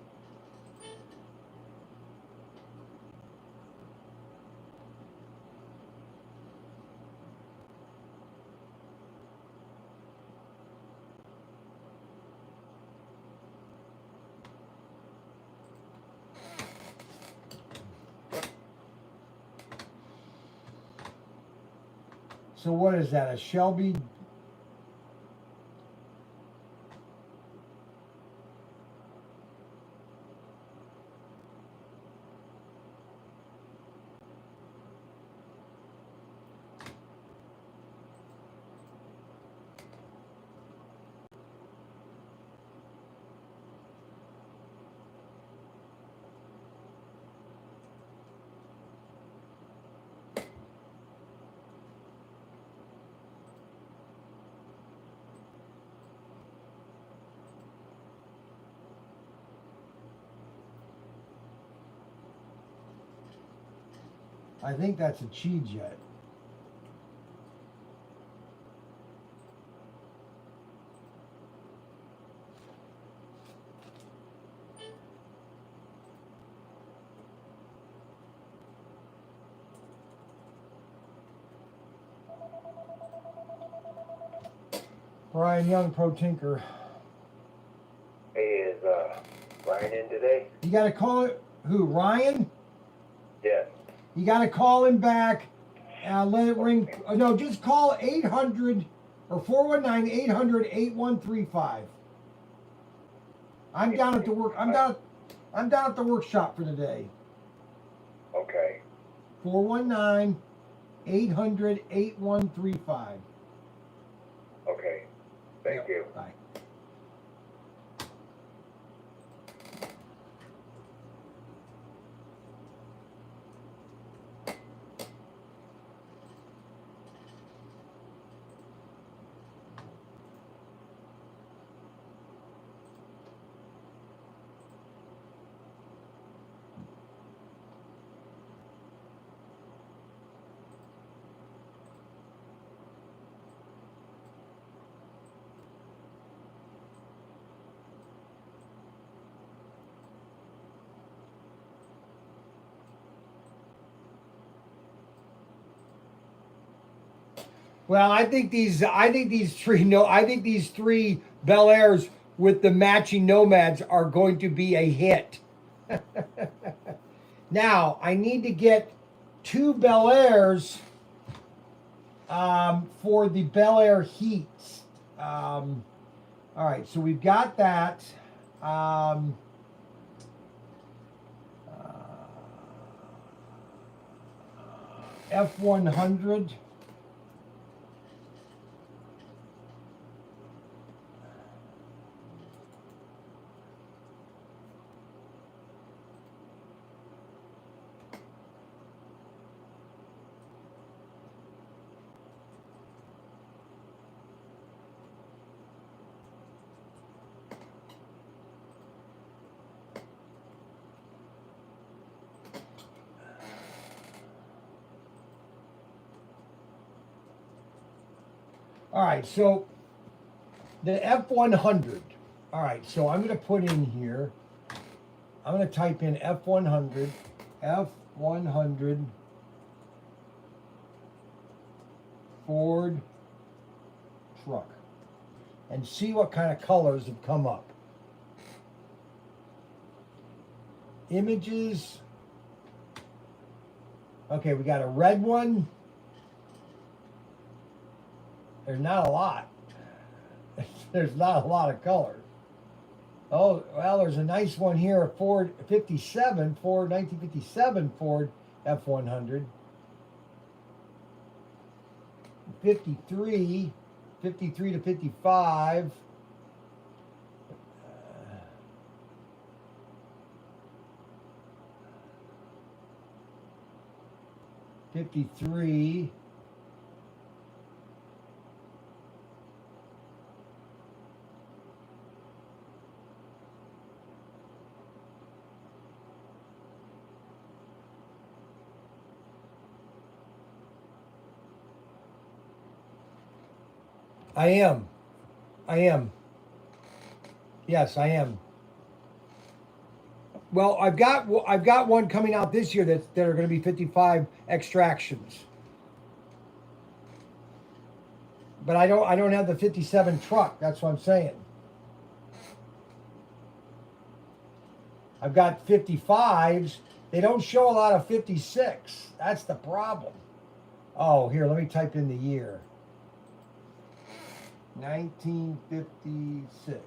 So what is that? A Shelby? I think that's a Chi Jet. Bryan Young, Pro Tinker. Hey, is Bryan in today? You got to call it. Who? Ryan? Yes. You got to call him back. Let it ring. No, just call 800 or 419-800-8135. I'm down at the work. I'm down at the workshop for the day. Okay. 419-800-8135. Okay. Thank you. Bye. Well, I think these three Bel Airs with the matching Nomads are going to be a hit. Now, I need to get 2 Bel Airs for the Bel Air Heats. All right, so we've got that. F100. All right, so the F100. All right, so I'm going to put in here, I'm going to type in F100, F100 Ford truck, and see what kind of colors have come up. Images. Okay, we got a red one. There's not a lot. There's not a lot of colors. Oh, well, there's a nice one here, a Ford 1957 Ford F100. 53 to 55. 53. I am. Yes, I am. Well, I've got one coming out this year that are going to be 55 extractions. But I don't have the 57 truck. That's what I'm saying. I've got 55s. They don't show a lot of 56. That's the problem. Oh, here, let me type in the year. 1956.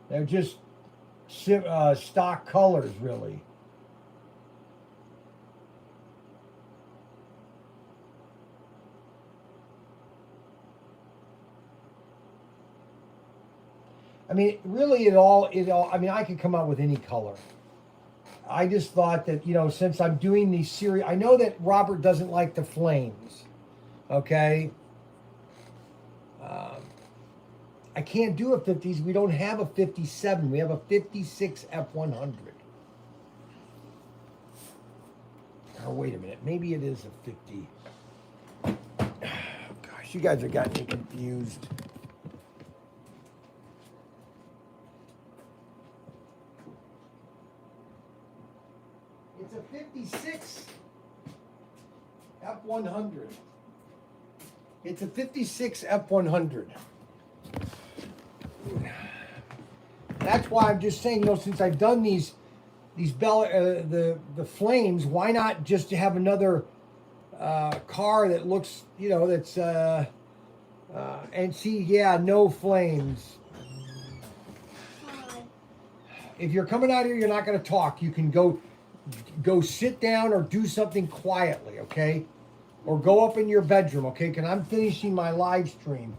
They're just stock colors, really. I mean, really, it all, I mean, I could come up with any color. I just thought that, since I'm doing these series, I know that Robert doesn't like the flames, okay? I can't do a 50s. We don't have a 57. We have a 56 F100. Oh, wait a minute. Maybe it is a 50. Gosh, you guys have got me confused. It's a 56 F100. It's a 56 F100. That's why I'm just saying, since I've done these the flames, why not just have another car that looks, that's and see, yeah, no flames. if you're coming out here, you're not going to talk. You can go sit down or do something quietly, okay? Or go up in your bedroom, okay? Because I'm finishing my live stream.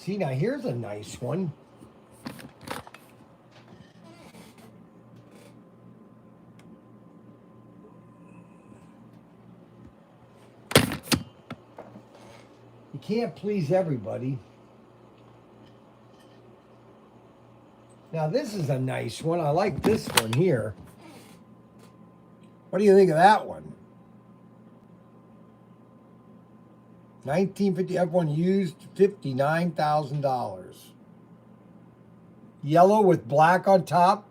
See, now here's a nice one. You can't please everybody. Now this is a nice one. I like this one here. What do you think of that one? 1950 F1 used, $59,000. Yellow with black on top.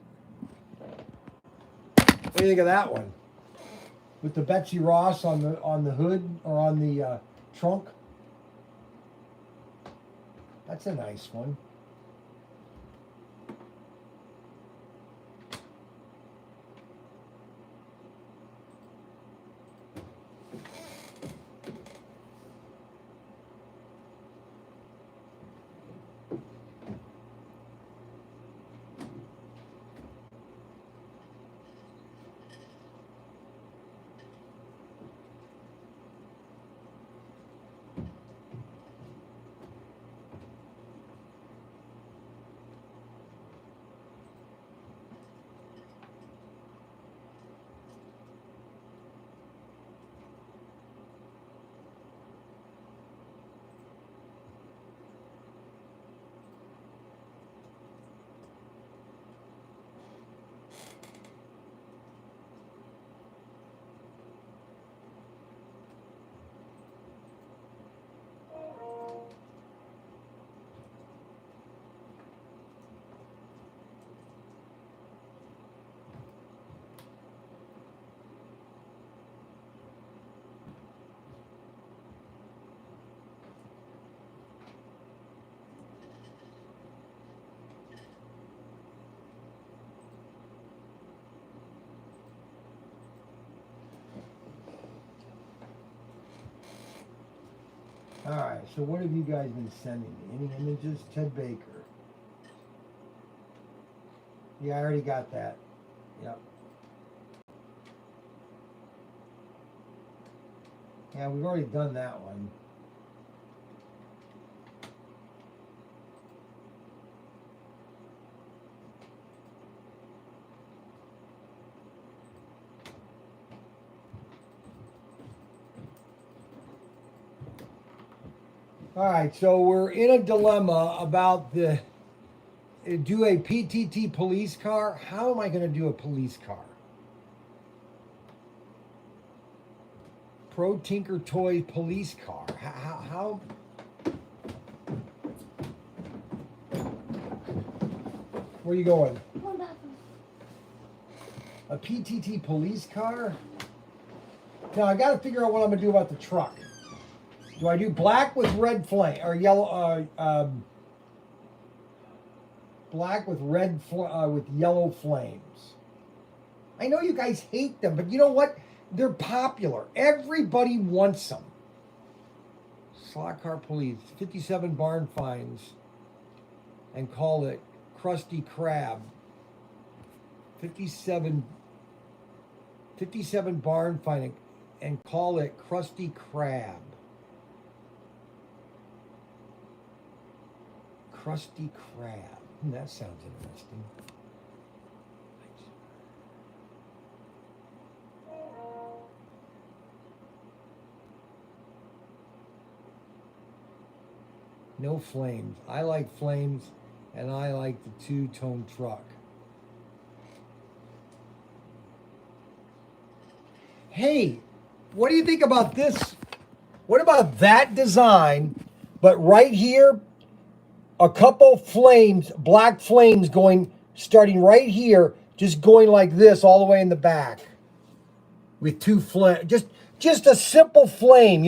What do you think of that one? With the Betsy Ross on the hood or on the trunk. That's a nice one. All right, so what have you guys been sending me? Any images? Ted Baker. Yeah, I already got that. Yep. Yeah, we've already done that one. All right, so we're in a dilemma about do a PTT police car. How am I going to do a police car? ProTinkerToys police car. How? Where are you going? A PTT police car? Now I got to figure out what I'm going to do about the truck. Do I do black with red flame or yellow? Black with with yellow flames. I know you guys hate them, but you know what? They're popular. Everybody wants them. Slot car police, 57 barn finds, and call it Krusty Krab. 57 barn finding, and call it Krusty Krab. Krusty Krab. That sounds interesting. No flames. I like flames, and I like the two-tone truck. Hey, what do you think about this? What about that design, but right here, a couple flames, black flames going, starting right here, just going like this all the way in the back. With two flame, just a simple flame,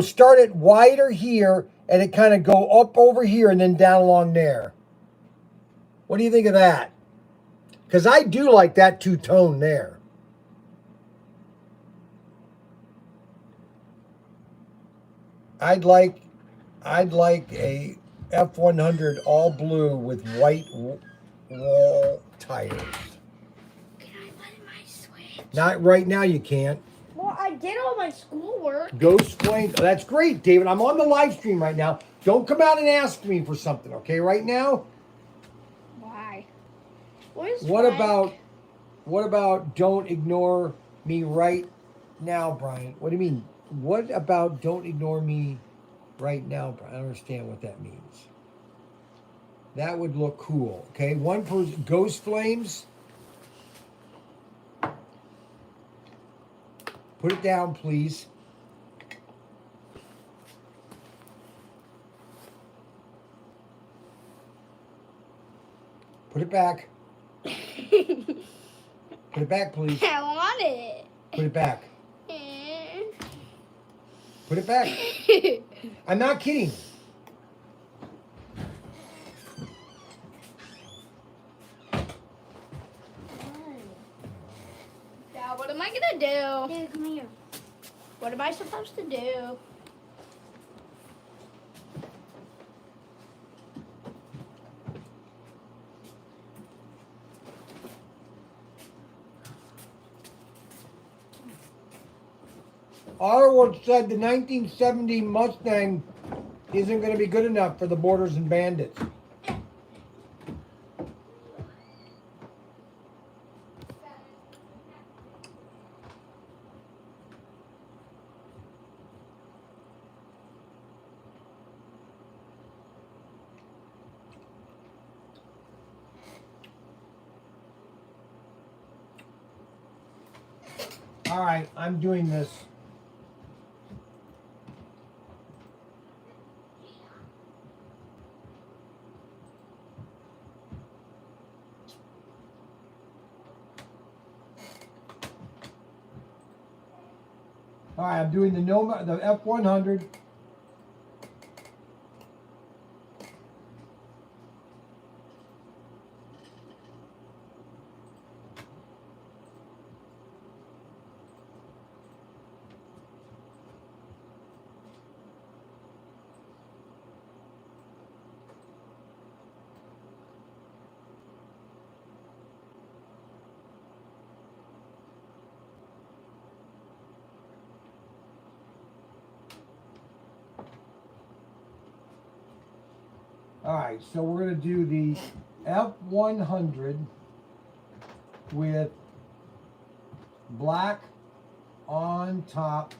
start it wider here, and it kind of go up over here and then down along there. What do you think of that? Because I do like that two-tone there. I'd like a F100 all blue with white wall tires. Can I play my Switch? Not right now, you can't. Well, I did all my schoolwork. Ghost Flame. That's great, David. I'm on the live stream right now. Don't come out and ask me for something, okay? Right now. Why? Where's What Frank? about don't ignore me right now, Brian? What do you mean? What about don't ignore me right now, Brian? I don't understand what that means. That would look cool, okay? One person, Ghost Flames. Put it down, please. Put it back. Put it back, please. I want it. Put it back. Put it back. I'm not kidding. Now, what am I gonna do? Dad, come here. What am I supposed to do? Arwood said the 1970 Mustang isn't going to be good enough for the Boarders and Bandits. All right, I'm doing this. All right, I'm doing the F100. All right, so we're going to do the F100 with black on top,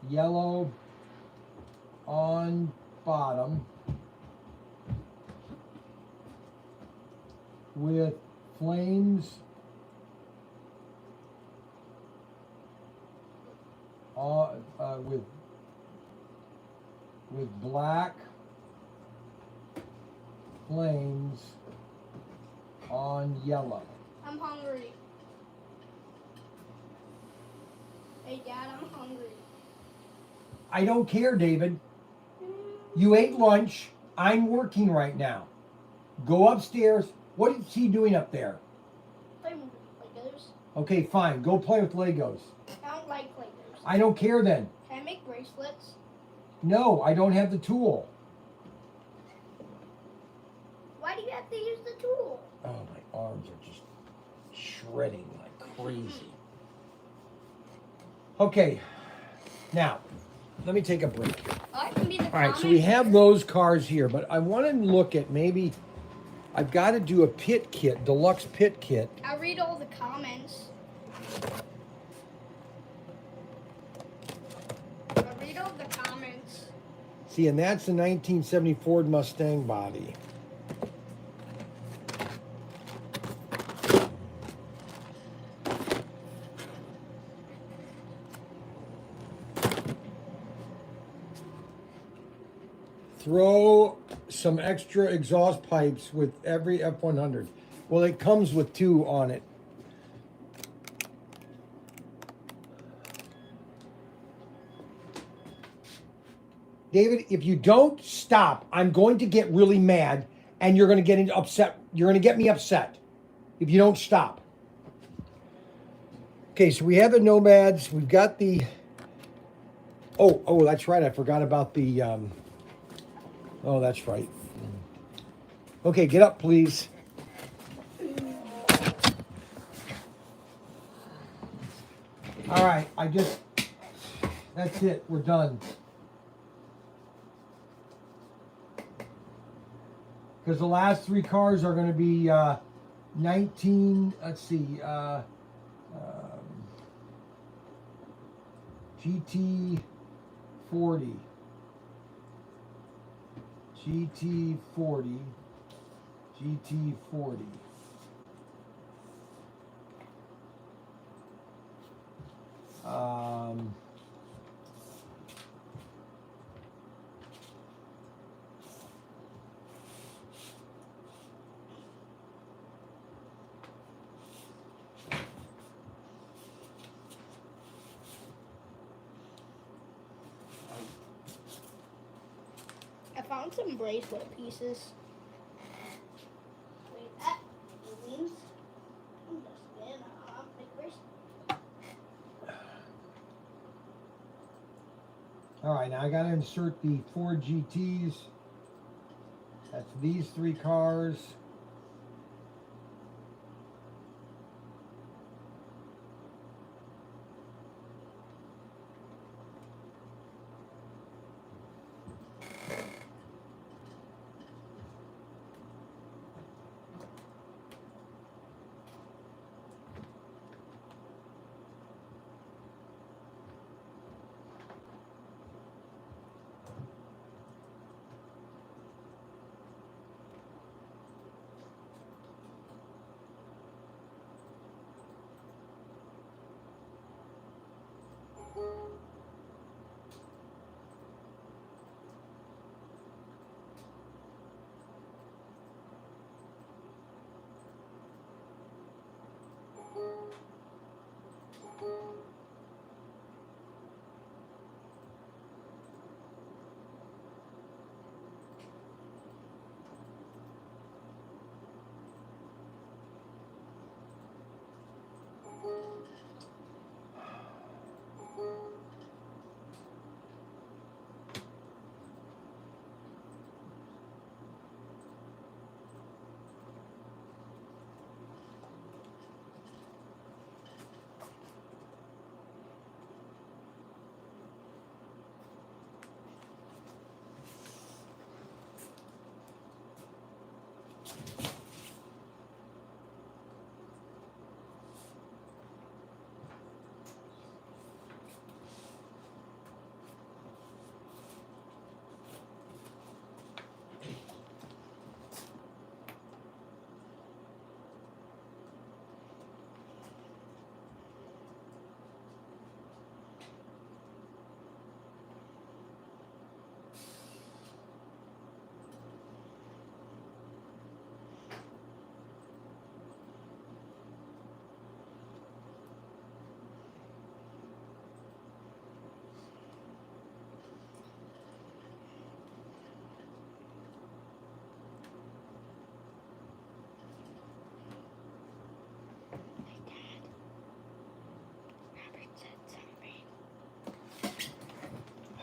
yellow on bottom, with flames on, with black flames on yellow. I'm hungry. Hey, Dad, I'm hungry. I don't care, David. You ate lunch. I'm working right now. Go upstairs. What is he doing up there? Playing with Legos. Okay, fine. Go play with Legos. I don't like Legos. I don't care then. Can I make bracelets? No, I don't have the tool. Why do you have to use the tool? Oh, my arms are just shredding like crazy. Okay, now, let me take a break here. Oh, I can be the All right, so we have those cars here, but I want to look at maybe, I've got to do a pit kit, deluxe pit kit. I'll read all the comments. I'll read all the comments. See, and that's the 1970 Ford Mustang body. Throw some extra exhaust pipes with every F100. Well, it comes with 2 on it. David, if you don't stop, I'm going to get really mad and you're going to get upset. You're going to get me upset if you don't stop. Okay, so we have the Nomads. We've got the... Oh, that's right. I forgot about the... Oh, that's right. Okay, get up, please. All right, that's it. We're done. Because the last 3 cars are going to be 19, let's see, GT40. GT40. GT40. I found some bracelet pieces. Wait, that means I'm just gonna make bracelet. All right, now I got to insert the 4 GTs. That's these 3 cars.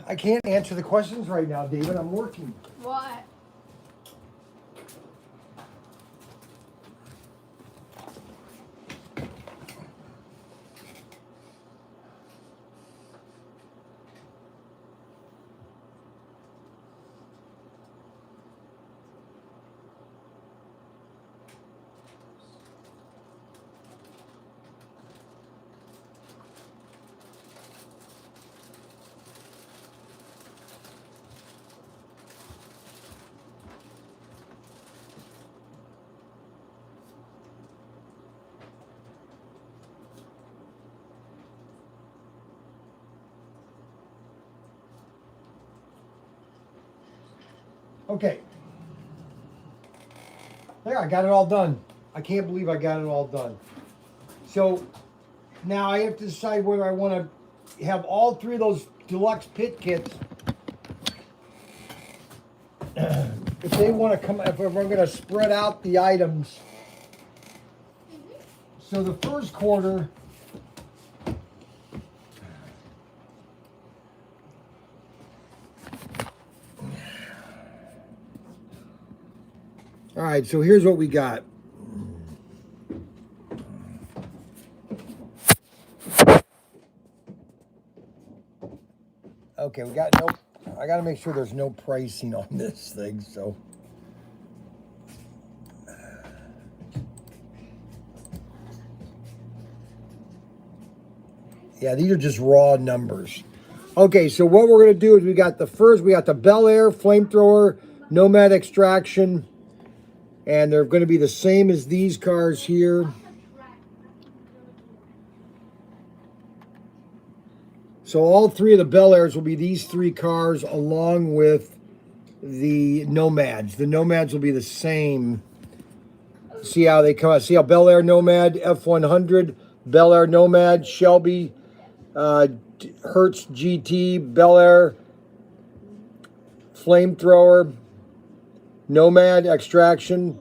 I can't answer the questions right now, David. I'm working. What? Okay. There, I got it all done. I can't believe I got it all done. So now I have to decide whether I want to have all three of those deluxe pit kits. If they want to come, if I'm going to spread out the items. So the first quarter. All right, so here's what we got. Okay, we got no, I got to make sure there's no pricing on this thing, so. Yeah, these are just raw numbers. Okay, so what we're going to do is we got the Bel Air, Flamethrower, Nomad Extraction, and they're going to be the same as these cars here. So all three of the Bel Airs will be these three cars along with the Nomads. The Nomads will be the same. See how they come out. See how Bel Air Nomad, F100, Bel Air Nomad, Shelby, Hertz GT, Bel Air, Flamethrower, Nomad Extraction,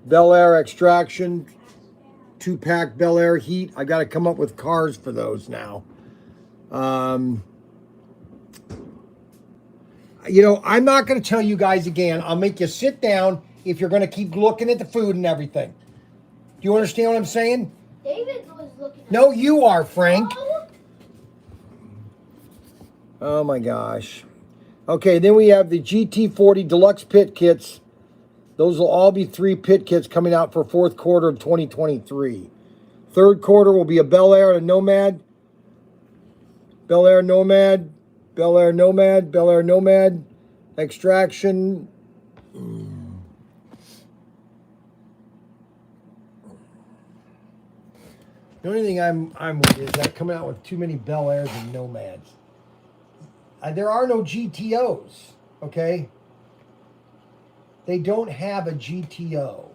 Bel Air Extraction, 2-pack Bel Air Heat. I got to come up with cars for those now. You know, I'm not going to tell you guys again. I'll make you sit down if you're going to keep looking at the food and everything. Do you understand what I'm saying? David was looking at No, you are, Frank. Oh, Oh my gosh. Okay, then we have the GT40 Deluxe Pit Kits. Those will all be 3 pit kits coming out for fourth quarter of 2023. Third quarter will be a Bel Air and a Nomad. Bel Air Nomad. Bel Air Nomad. Bel Air Nomad. Extraction. The only thing I'm with is that coming out with too many Bel Airs and Nomads. There are no GTOs, okay? They don't have a GTO.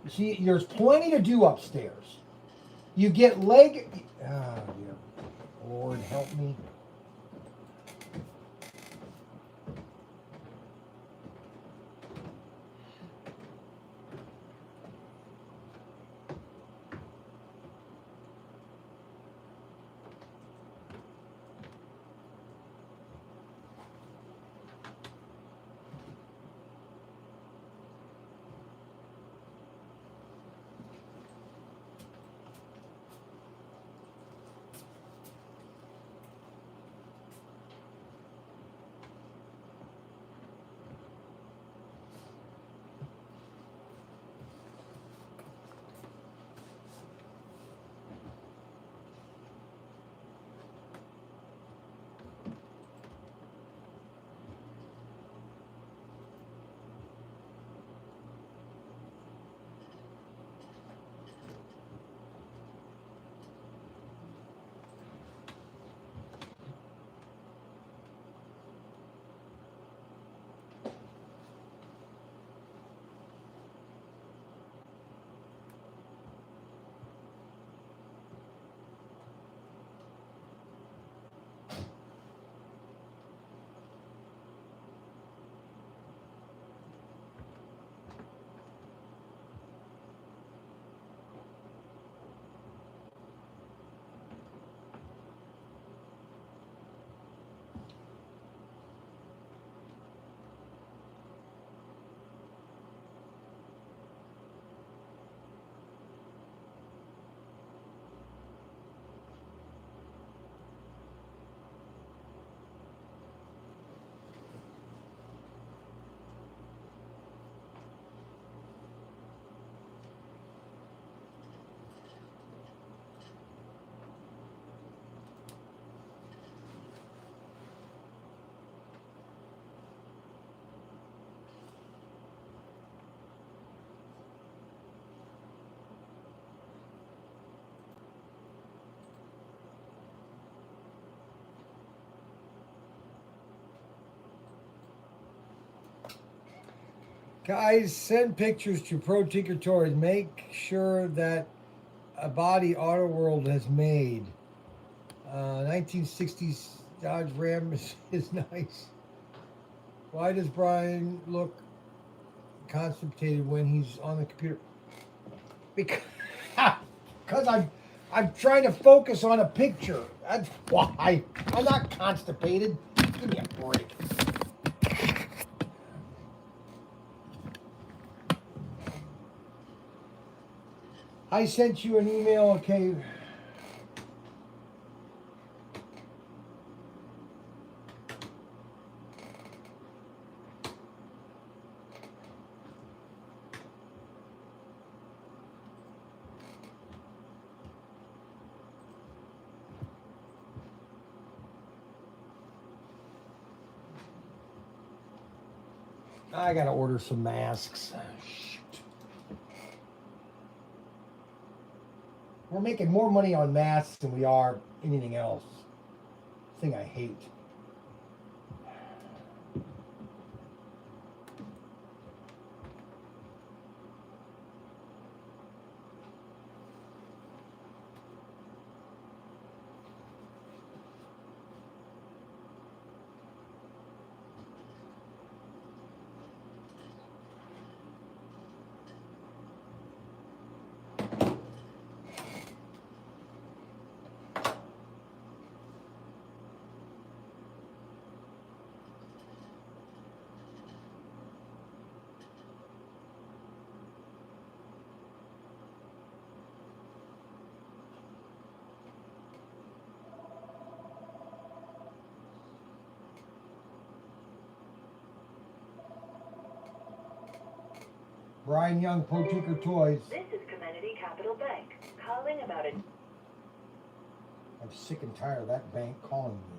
See, there's plenty to do upstairs. You get leg... Oh, dear Lord, help me. Guys, send pictures to ProTinkerToys. Make sure that a body Auto World has made. 1960s Dodge Ram is nice. Why does Bryan look constipated when he's on the computer? Because I'm trying to focus on a picture. That's why. I'm not constipated. Give me a break. I sent you an email, okay. I gotta order some masks. Shoot. We're making more money on masks than we are anything else. Thing I hate. Bryan Young, ProTinkerToys. This is Community Capital Bank, calling about it. I'm sick and tired of that bank calling me.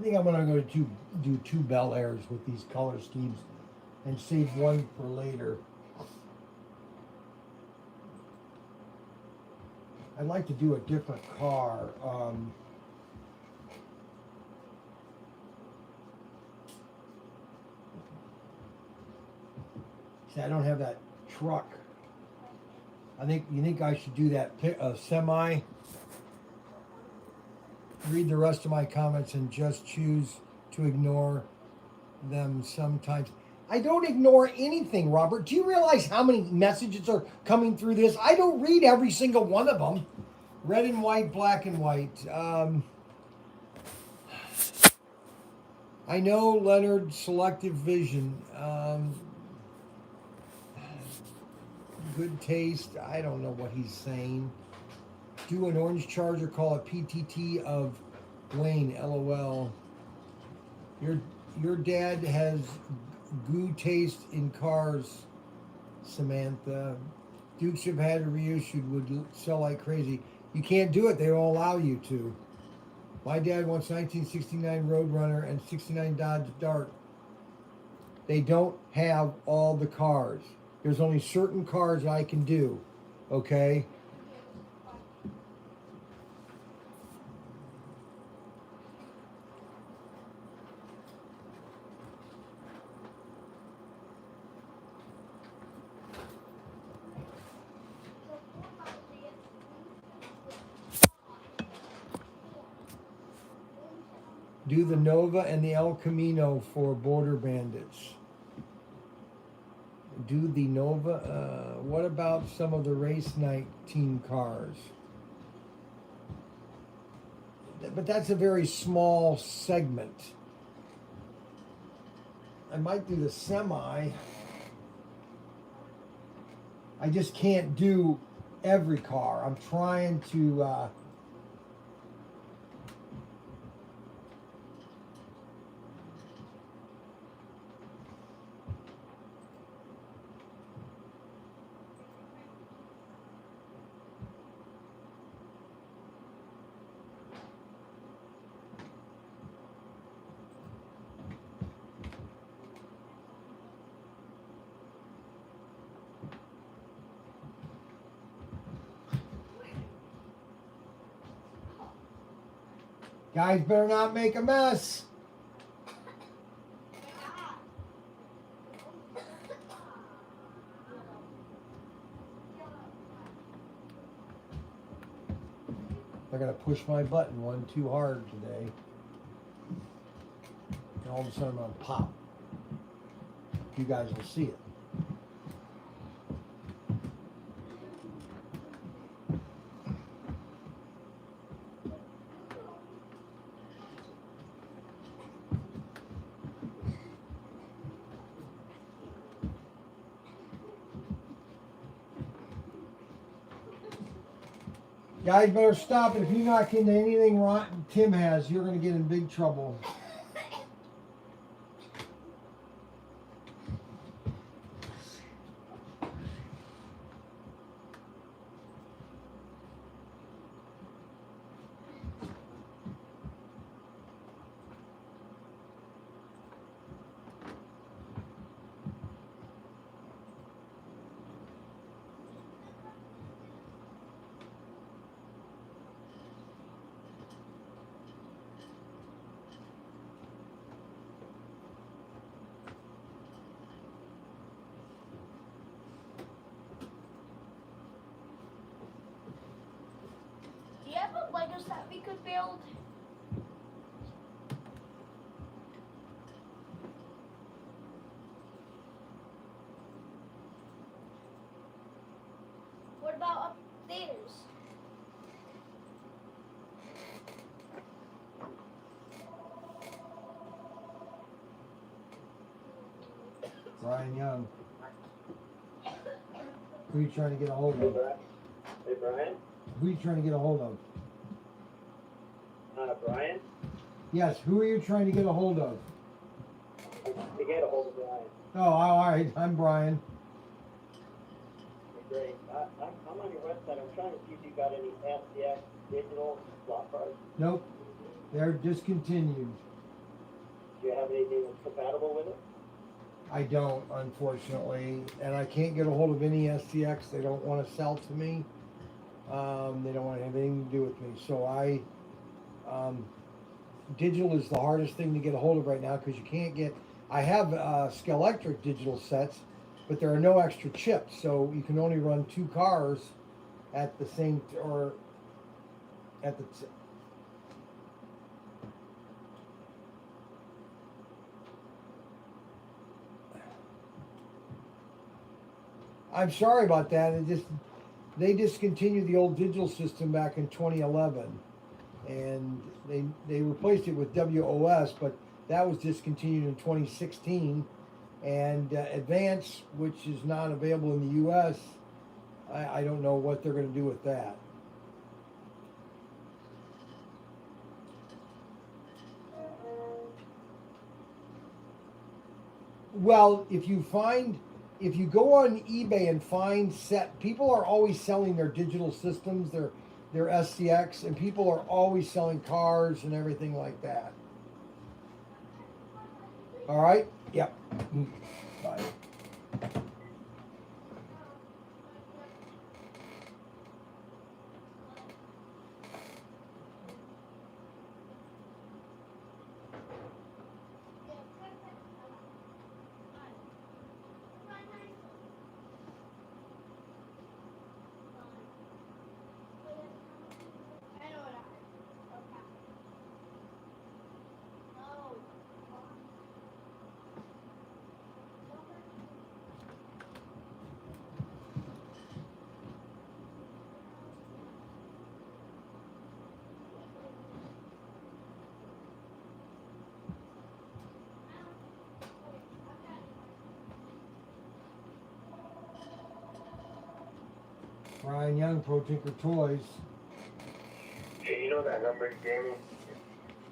think I'm gonna go do two Bel Airs with these color schemes and save one for later. I'd like to do a different car. See, I don't have that truck. You think I should do that semi? Read the rest of my comments and just choose to ignore them sometimes. I don't ignore anything, Robert. Do you realize how many messages are coming through this? I don't read every single one of them. Red and white, black and white. I know Leonard, selective vision. Good taste. I don't know what he's saying. Do an orange charger, call it PTT of Wayne, LOL. Your dad has goo taste in cars, Samantha. Dukes have had reissued, would sell like crazy. You can't do it, they won't allow you to. My dad wants 1969 Roadrunner and 69 Dodge Dart. They don't have all the cars. There's only certain cars I can do, okay? Do the Nova and the El Camino for Border Bandits. Do the Nova. What about some of the race night team cars? But that's a very small segment. I might do the semi. I just can't do every car. I'm trying to... Guys better not make a mess. They're gonna push my button one too hard today. And all of a sudden I'm gonna pop. You guys will see it. Guys better stop it. If you knock into anything rotten Tim has, you're going to get in big trouble. Do you have a Legos that we could build? What about upstairs? Bryan Young. Who are you trying to get a hold of? Hey, Bryan? Who are you trying to get a hold of? Bryan? Yes, who are you trying to get a hold of? To get a hold of Bryan. Oh, all right. I'm Bryan. Great. I'm on your website. I'm trying to see if you got any FDX digital slot cards. Nope. They're discontinued. Do you have anything that's compatible with it? I don't, unfortunately, and I can't get a hold of any STX. They don't want to sell to me. They don't want to have anything to do with me. So digital is the hardest thing to get a hold of right now because you can't get. I have Skelectric digital sets, but there are no extra chips, so you can only run 2 cars at the same or at the. I'm sorry about that. They discontinued the old digital system back in 2011, and they replaced it with WOS, but that was discontinued in 2016. And Advance, which is not available in the U.S., I don't know what they're going to do with that. Well, if you go on eBay and find people are always selling their digital systems, their SCX, and people are always selling cars and everything like that. All right? Yep. Bye. Bryan Young, ProTinkerToys. Hey, you know that number you gave me?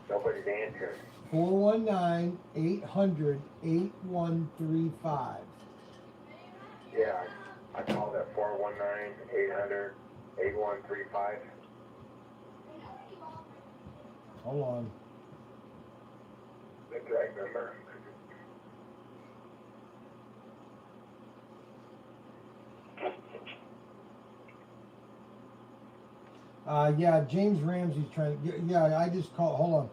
Nobody's answering. 419-800-8135. Yeah, I called at 419-800-8135. Hold on. The correct number. Yeah, James Ramsey's trying to. Yeah, I just called. Hold on.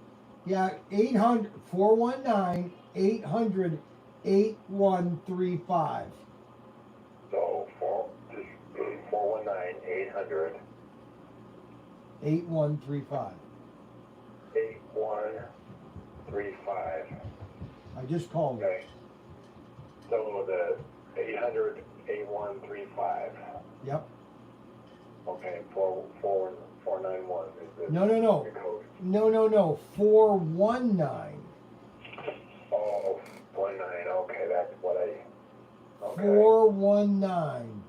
Yeah, 419-800-8135. So, 419-800. 8135. 8135. I just called. Okay. So the 800-8135. Yep. Okay, 491 is the No. the code. No. 419. Oh, 19. Okay, that's what I. Okay. 419.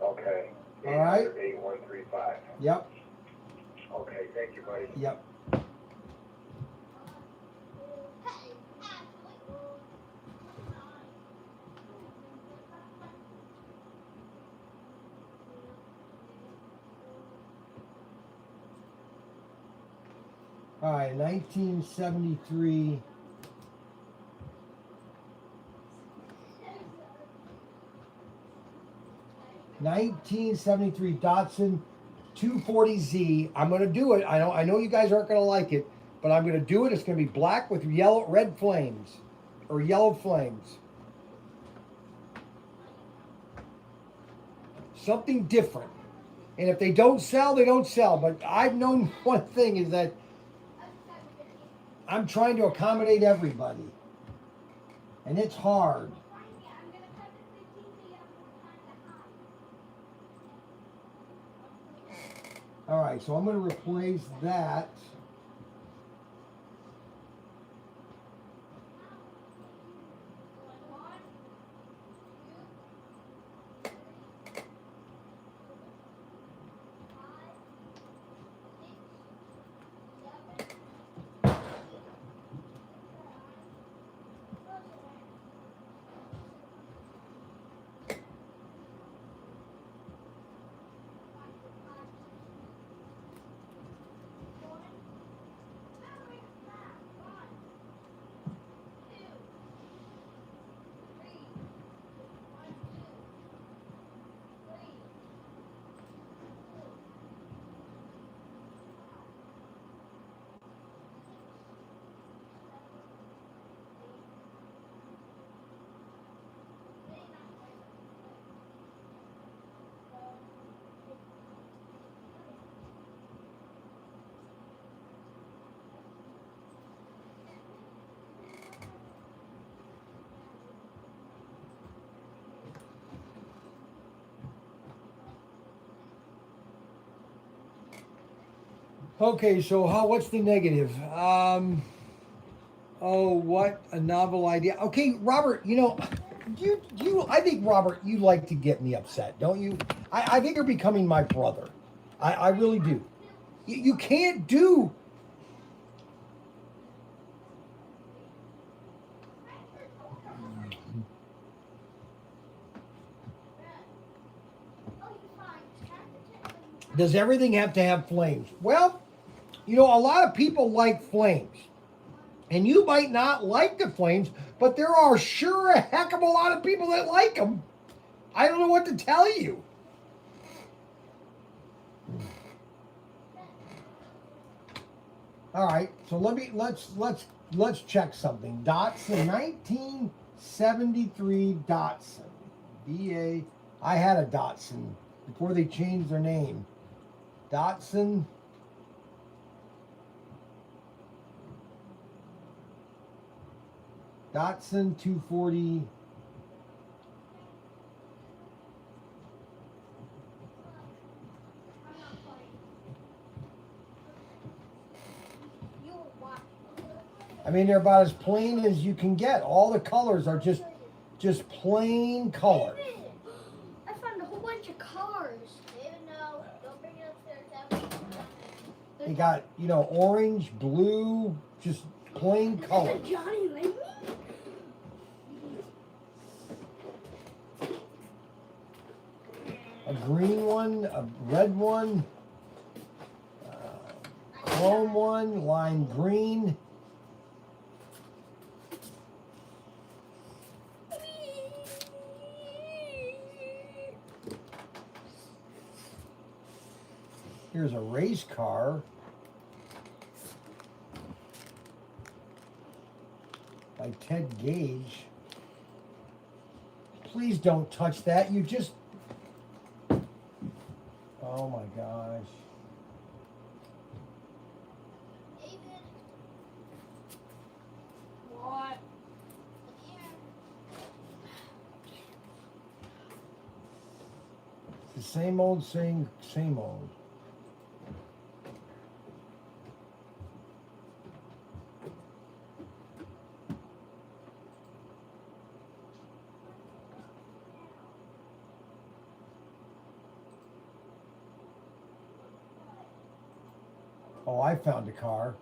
Okay. All right. 8135. Yep. Okay, thank you, buddy. Yep. All right, 1973. Datsun 240Z. I'm gonna do it. I know you guys aren't gonna like it, but I'm gonna do it. It's gonna be black with red flames, or yellow flames. Something different. And if they don't sell, they don't sell. But I've known one thing is that I'm trying to accommodate everybody. And it's hard. All right, so I'm going to replace that. Okay, so what's the negative? Oh, what a novel idea. Okay, Robert, I think, Robert, you like to get me upset, don't you? I think you're becoming my brother. I really do. You can't do. Does everything have to have flames? Well, a lot of people like flames. And you might not like the flames, but there are sure a heck of a lot of people that like them. I don't know what to tell you. All right, so let's check something. Datsun 1973 Datsun. DA. I had a Datsun before they changed their name. Datsun. Datsun 240. I mean, they're about as plain as you can get. All the colors are just plain colors. David, I found a whole bunch of cars. David, no, don't bring it upstairs. They got, orange, blue, just plain colors. Johnny like me? A green one, a red one, chrome one, lime green. Here's a race car. By Ted Gage. Please don't touch that. You just... Oh my gosh. David. What? It's the same old, same old. Oh, I found a car.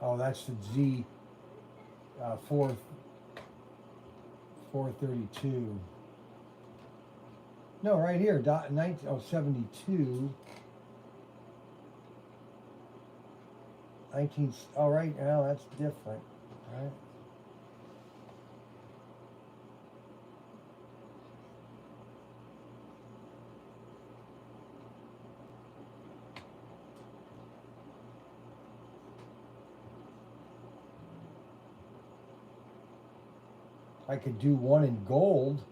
Oh, that's the Z 432. No, right here, 72. 19. Oh, right now that's different, right? I could do one in gold.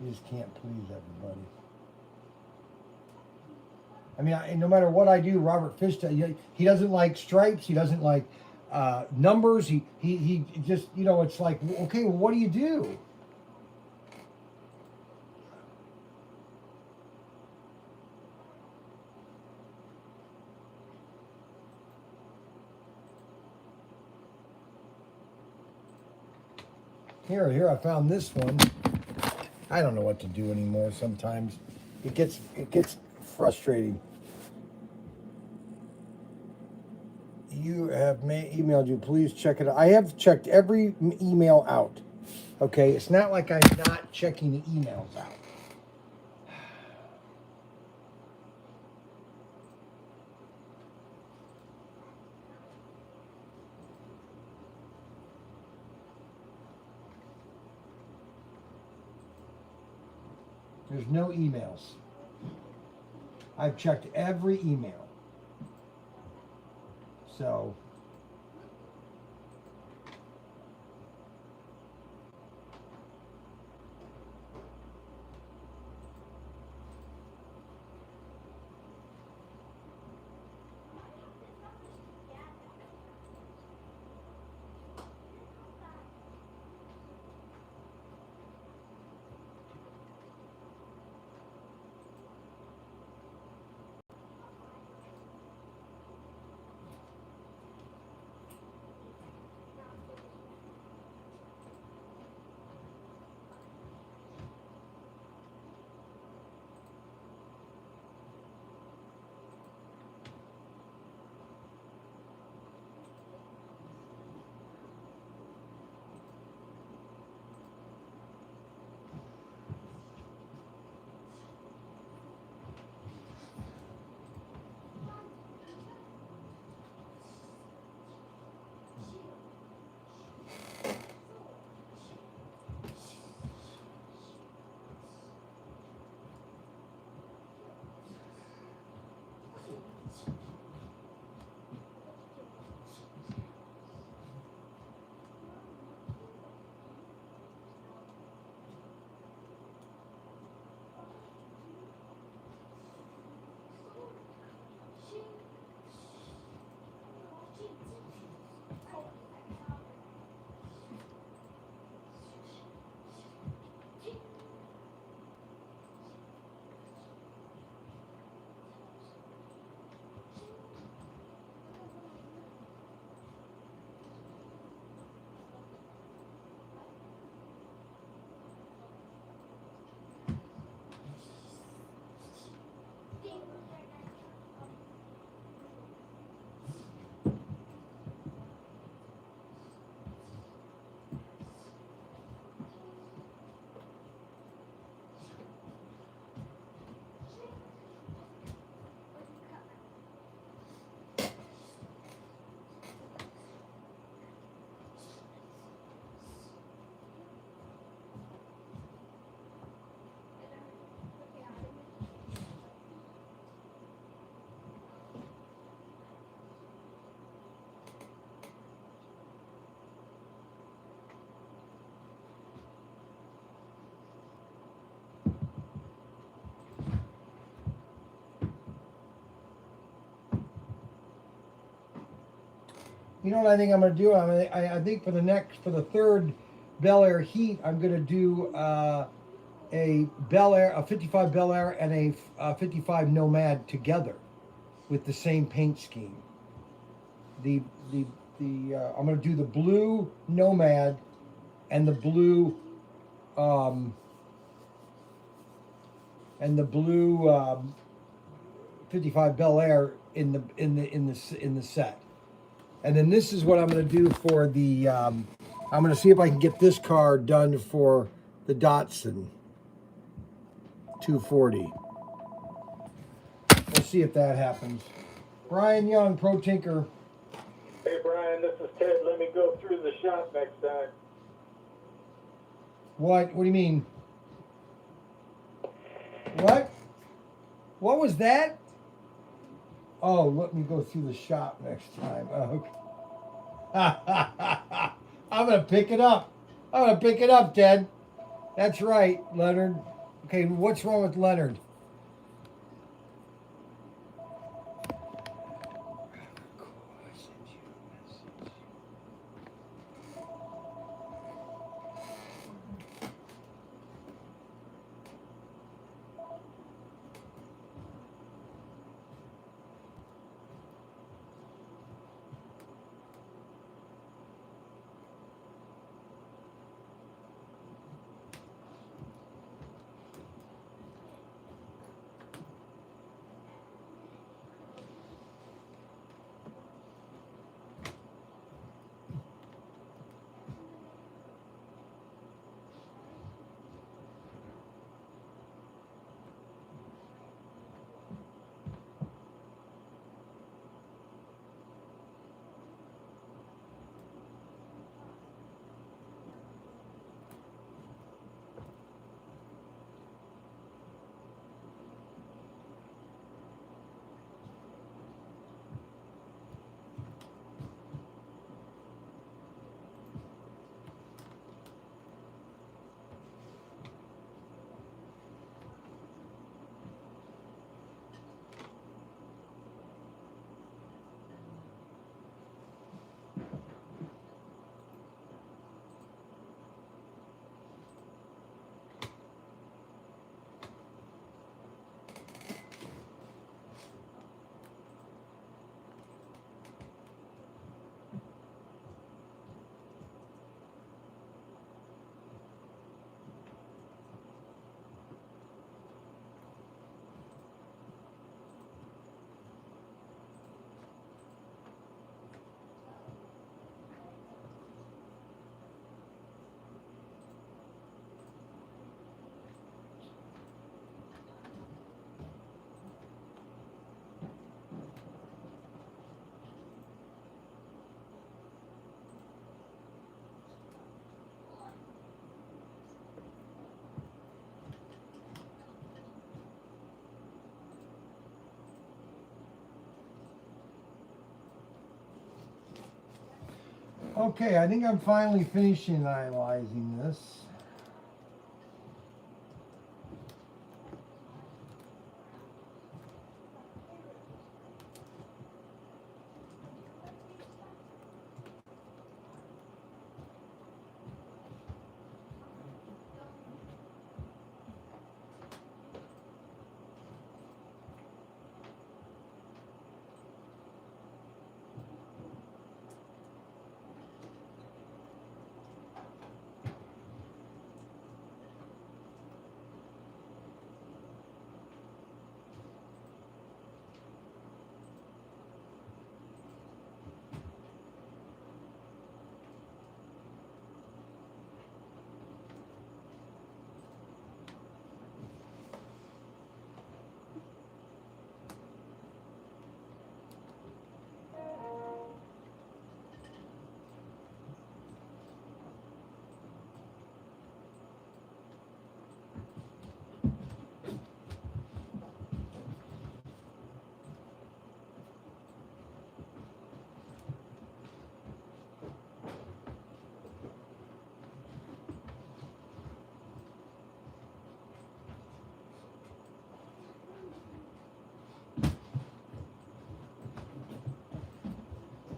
You just can't please everybody. I mean, no matter what I do, Robert Fish, he doesn't like stripes. He doesn't like numbers. He just, it's like, okay, well, what do you do? Here, I found this one. I don't know what to do anymore. Sometimes it gets frustrating. You have emailed you. Please check it out. I have checked every email out. Okay, it's not like I'm not checking the emails out. There's no emails. I've checked every email. So, you know what I think I'm going to do? I think for the third Bel Air Heat, I'm going to do a Bel Air, a 55 Bel Air, and a 55 Nomad together with the same paint scheme. I'm going to do the blue Nomad and the blue 55 Bel Air in the set. And then this is what I'm going to do for the, I'm going to see if I can get this car done for the Datsun 240. We'll see if that happens. Bryan Young, Pro Tinker. Hey Brian, this is Ted. Let me go through the shop next time. What do you mean? What? What was that? Oh, let me go through the shop next time. Oh, okay. I'm going to pick it up. I'm going to pick it up, Ted. That's right, Leonard. Okay, what's wrong with Leonard? Okay, I think I'm finally finishing analyzing this.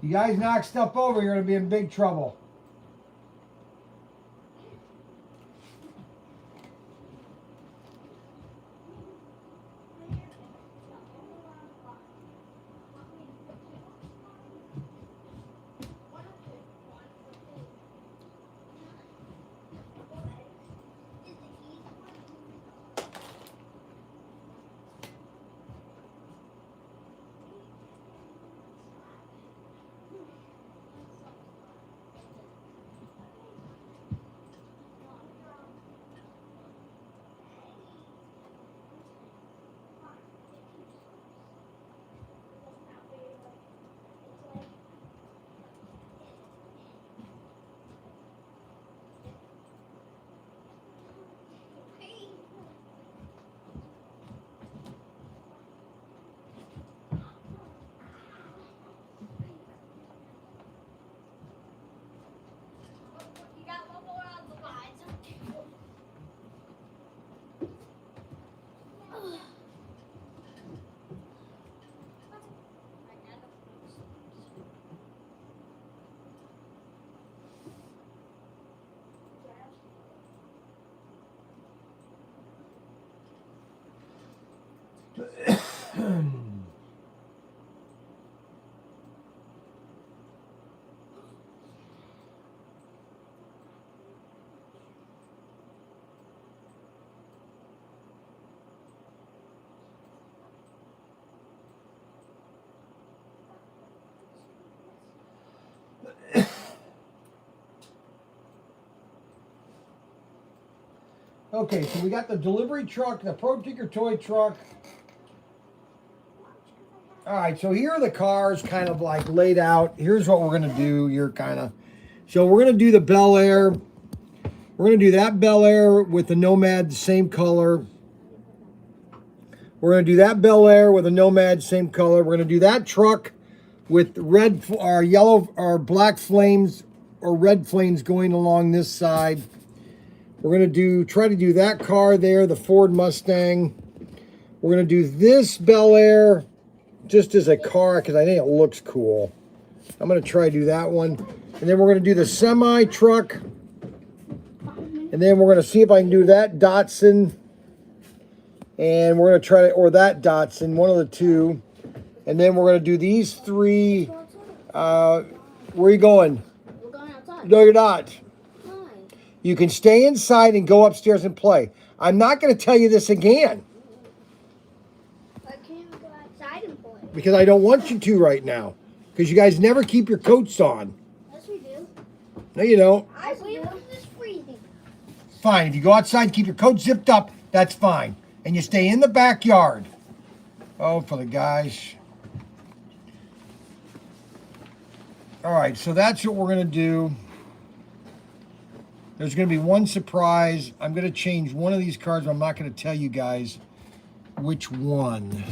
You guys knock stuff over, you're gonna be in big trouble. You got one more on the line. Okay, so we got the delivery truck, the ProTinker toy truck. All right, so here are the cars kind of like laid out. Here's what we're gonna do. So we're gonna do the Bel Air. We're gonna do that Bel Air with the Nomad, the same color. We're gonna do that Bel Air with a Nomad, same color. We're gonna do that truck with red or yellow or black flames or red flames going along this side. We're gonna try to do that car there, the Ford Mustang. We're gonna do this Bel Air just as a car because I think it looks cool. I'm gonna try to do that one. And then we're gonna do the semi truck. And then we're gonna see if I can do that Datsun. And we're gonna try to, or that Datsun, one of the two. And then we're gonna do these three. Where are you going? We're going outside. No, you're not. Why? You can stay inside and go upstairs and play. I'm not gonna tell you this again. Why can't we go outside and play? Because I don't want you to right now. Because you guys never keep your coats on. Yes, we do. No, you don't. I believe this freezing. Fine. If you go outside and keep your coat zipped up, that's fine. And you stay in the backyard. Oh, for the guys. All right, so that's what we're going to do. There's going to be one surprise. I'm going to change one of these cards, but I'm not going to tell you guys which one.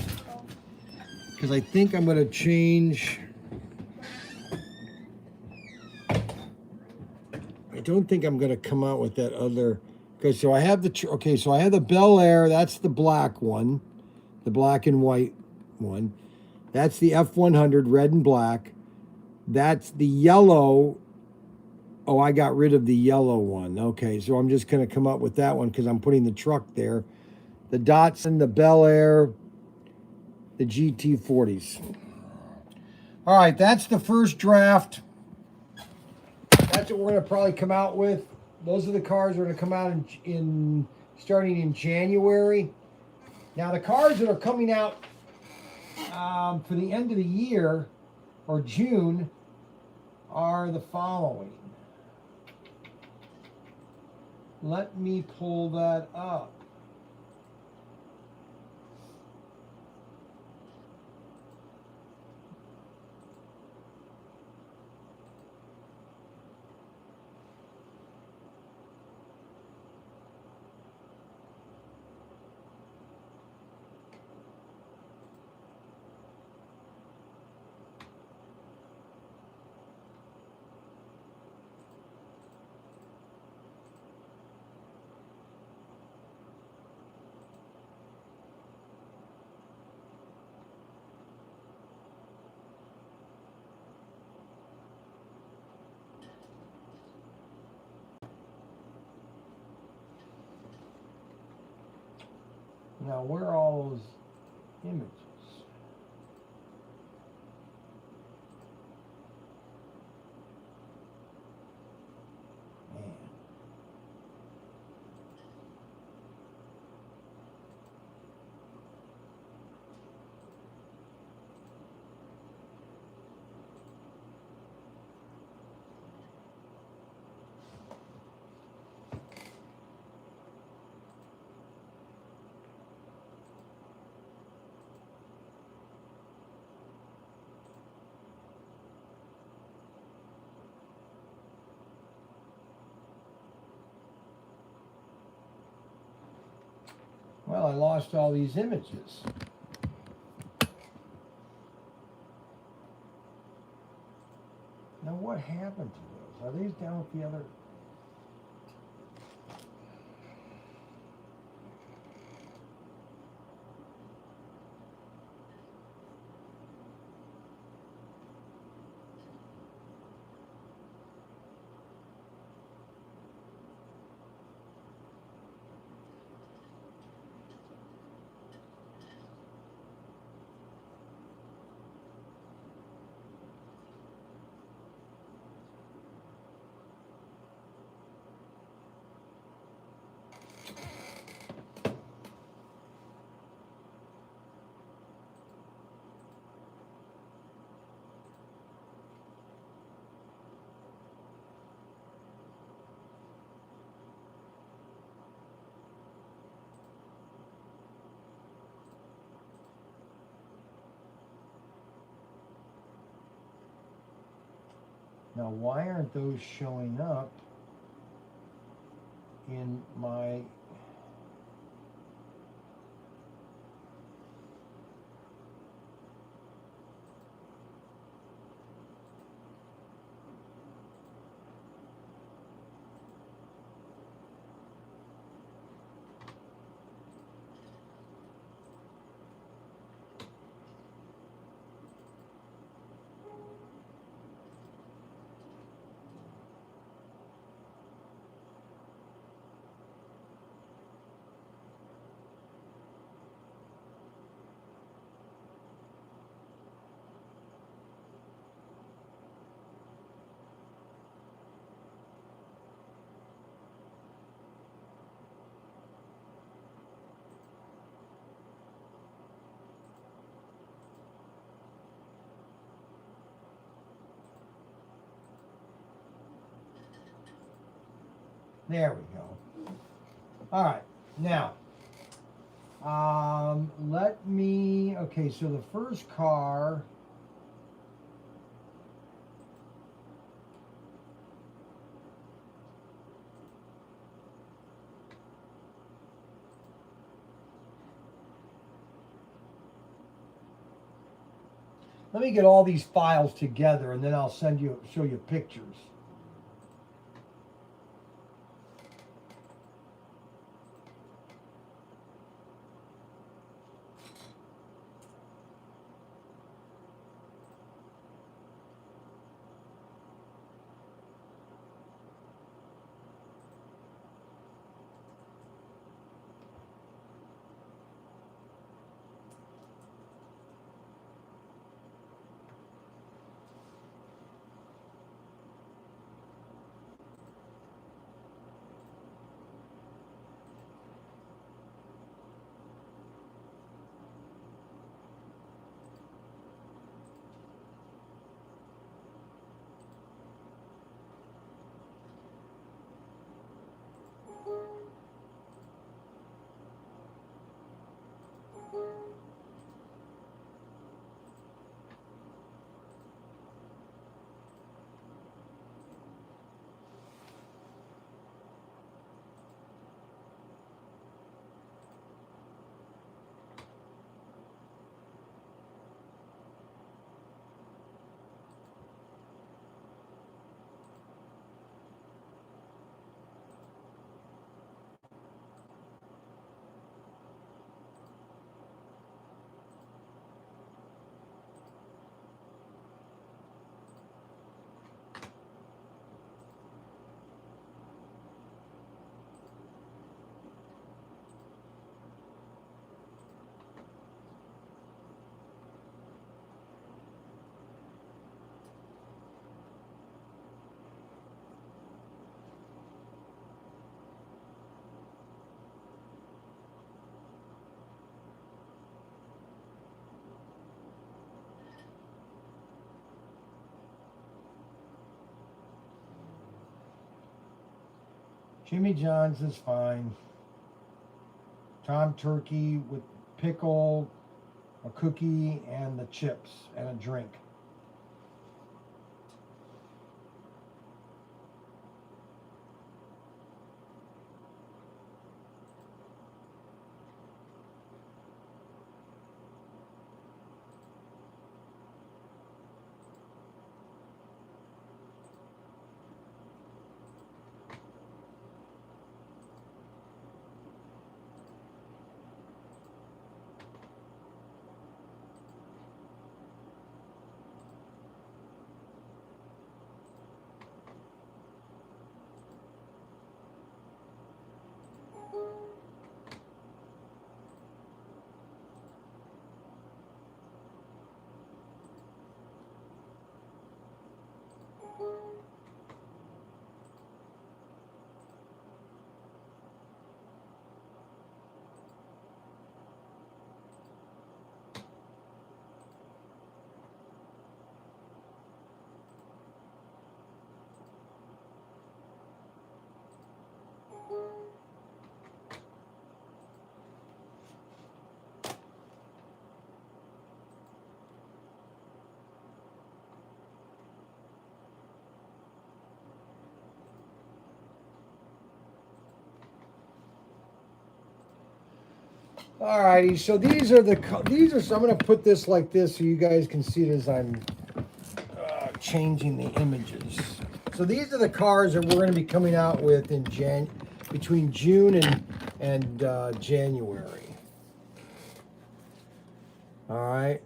Because I think I'm going to change... I don't think I'm gonna come out with that other. Okay, so I have so I have the Bel Air. That's the black one, the black and white one. That's the F100, red and black. That's the yellow. Oh, I got rid of the yellow one. Okay, so I'm just gonna come up with that one because I'm putting the truck there. The Datsun, the Bel Air, the GT40s. All right, that's the first draft. That's what we're gonna probably come out with. Those are the cars that are gonna come out in starting in January. Now the cars that are coming out for the end of the year or June are the following. Let me pull that up. Now, where are all those images? Man. Well, I lost all these images. Now, what happened to those? Are these down with the other? Now, why aren't those showing up in my... There we go. All right, now, let me, okay, so the first car, let me get all these files together and then I'll show you pictures. Jimmy John's is fine. Tom Turkey with pickle, a cookie, and the chips, and a drink. Alrighty, so these are. So I'm going to put this like this so you guys can see it as I'm changing the images. So these are the cars that we're going to be coming out with in between June and January. All right.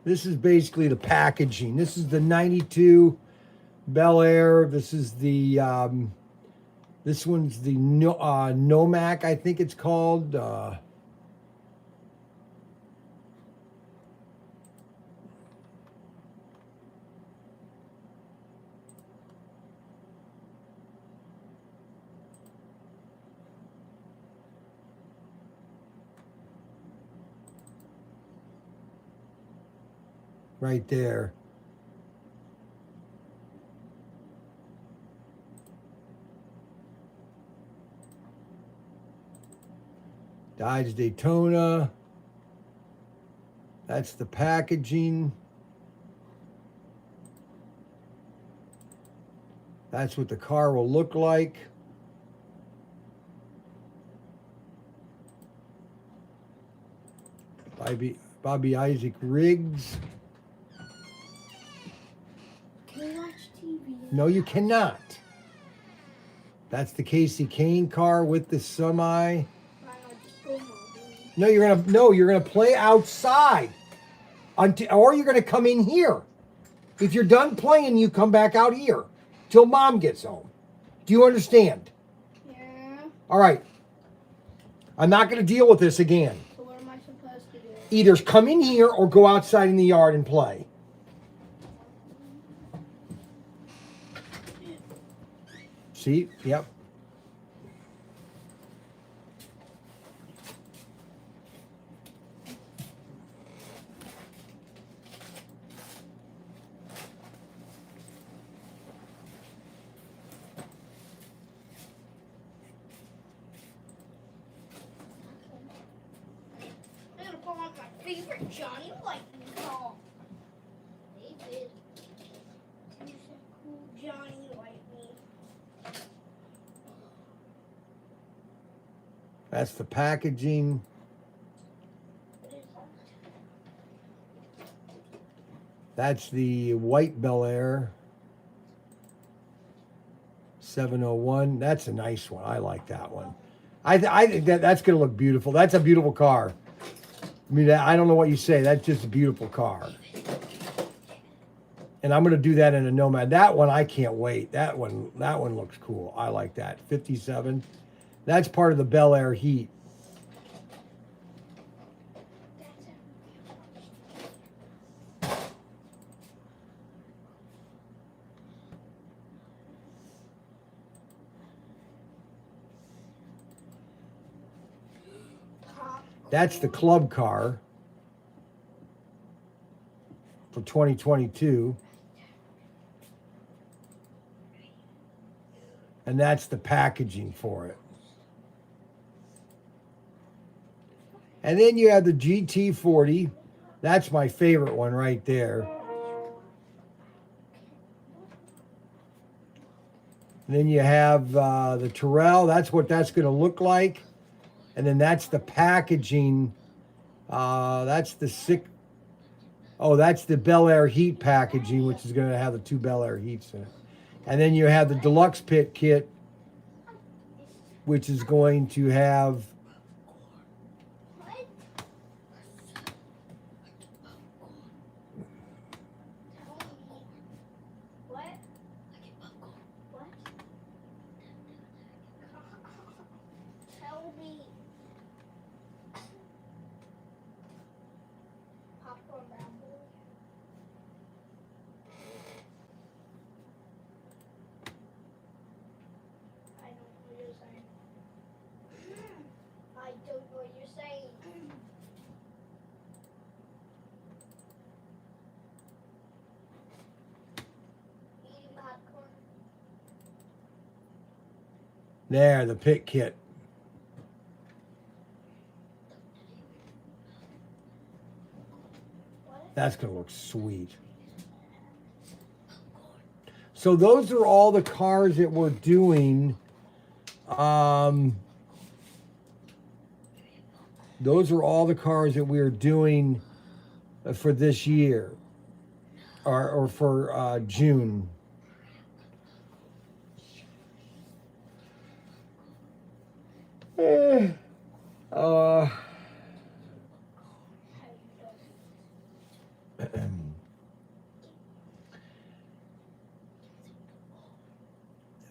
This is basically the packaging. This is the 92 Bel Air. This is the, this one's the Nomac, I think it's called. Right there. Dodge Daytona. That's the packaging. That's what the car will look like. Bobby Isaac Riggs. Can you watch TV? No, you cannot. That's the Casey Kane car with the semi. No, you're gonna play outside, or you're gonna come in here. If you're done playing, you come back out here till Mom gets home. Do you understand? Yeah. All right. I'm not gonna deal with this again. So what am I supposed to do? Either come in here or go outside in the yard and play. See? Yep. I'm gonna pull out my favorite Johnny Lightning car. David. Here's a cool Johnny Lightning. That's the packaging. What is that? That's the white Bel Air 701. That's a nice one. I like that one. I think that's going to look beautiful. That's a beautiful car. I mean, I don't know what you say. That's just a beautiful car. And I'm going to do that in a Nomad. That one, I can't wait. That one looks cool. I like that. 57. That's part of the Bel Air heat. That's the club car. for 2022. And that's the packaging for it. And then you have the GT40. That's my favorite one right there. And then you have the Terrell. That's what that's going to look like. And then that's the packaging. That's the Bel Air Heat packaging, which is going to have the 2 Bel Air Heats in it. And then you have the Deluxe Pit Kit, which is going to have Tell me. Popcorn ramble. I don't know what you're saying. I don't know what you're saying. Eating popcorn. there, the Pit Kit. That's going to look sweet. So those are all the cars that we're doing. Those are all the cars that we're doing for this year, or for June. Uh,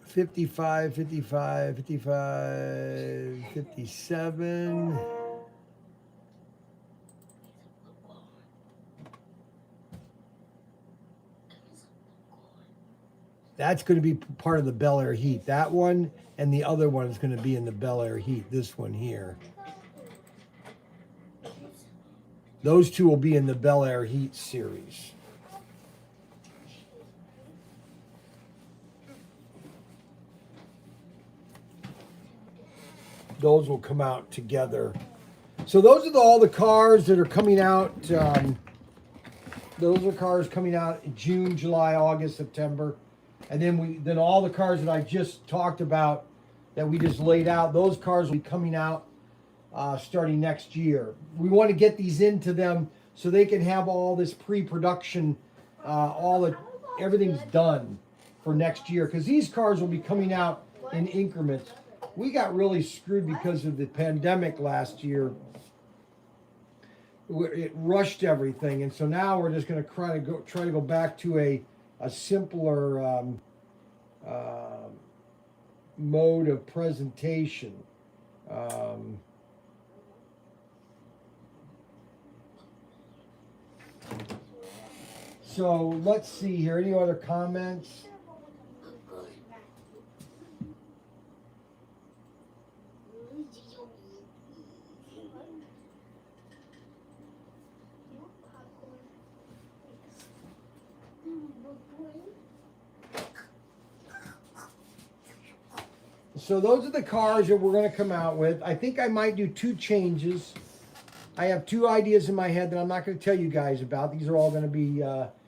55, 55, 55, 57. That's going to be part of the Bel Air Heat. That one and the other one is going to be in the Bel Air Heat. This one here. Those two will be in the Bel Air Heat series. Those will come out together. So those are all the cars that are coming out. Those are cars coming out in June, July, August, September. And then all the cars that I just talked about that we just laid out, those cars will be coming out starting next year. We want to get these into them so they can have all this pre-production, everything's done for next year. Because these cars will be coming out in increments. We got really screwed because of the pandemic last year. It rushed everything, and so now we're just going to try to go back to a simpler mode of presentation. So let's see here. Any other comments? So those are the cars that we're going to come out with. I think I might do 2 changes. I have 2 ideas in my head that I'm not going to tell you guys about. These are all going to be,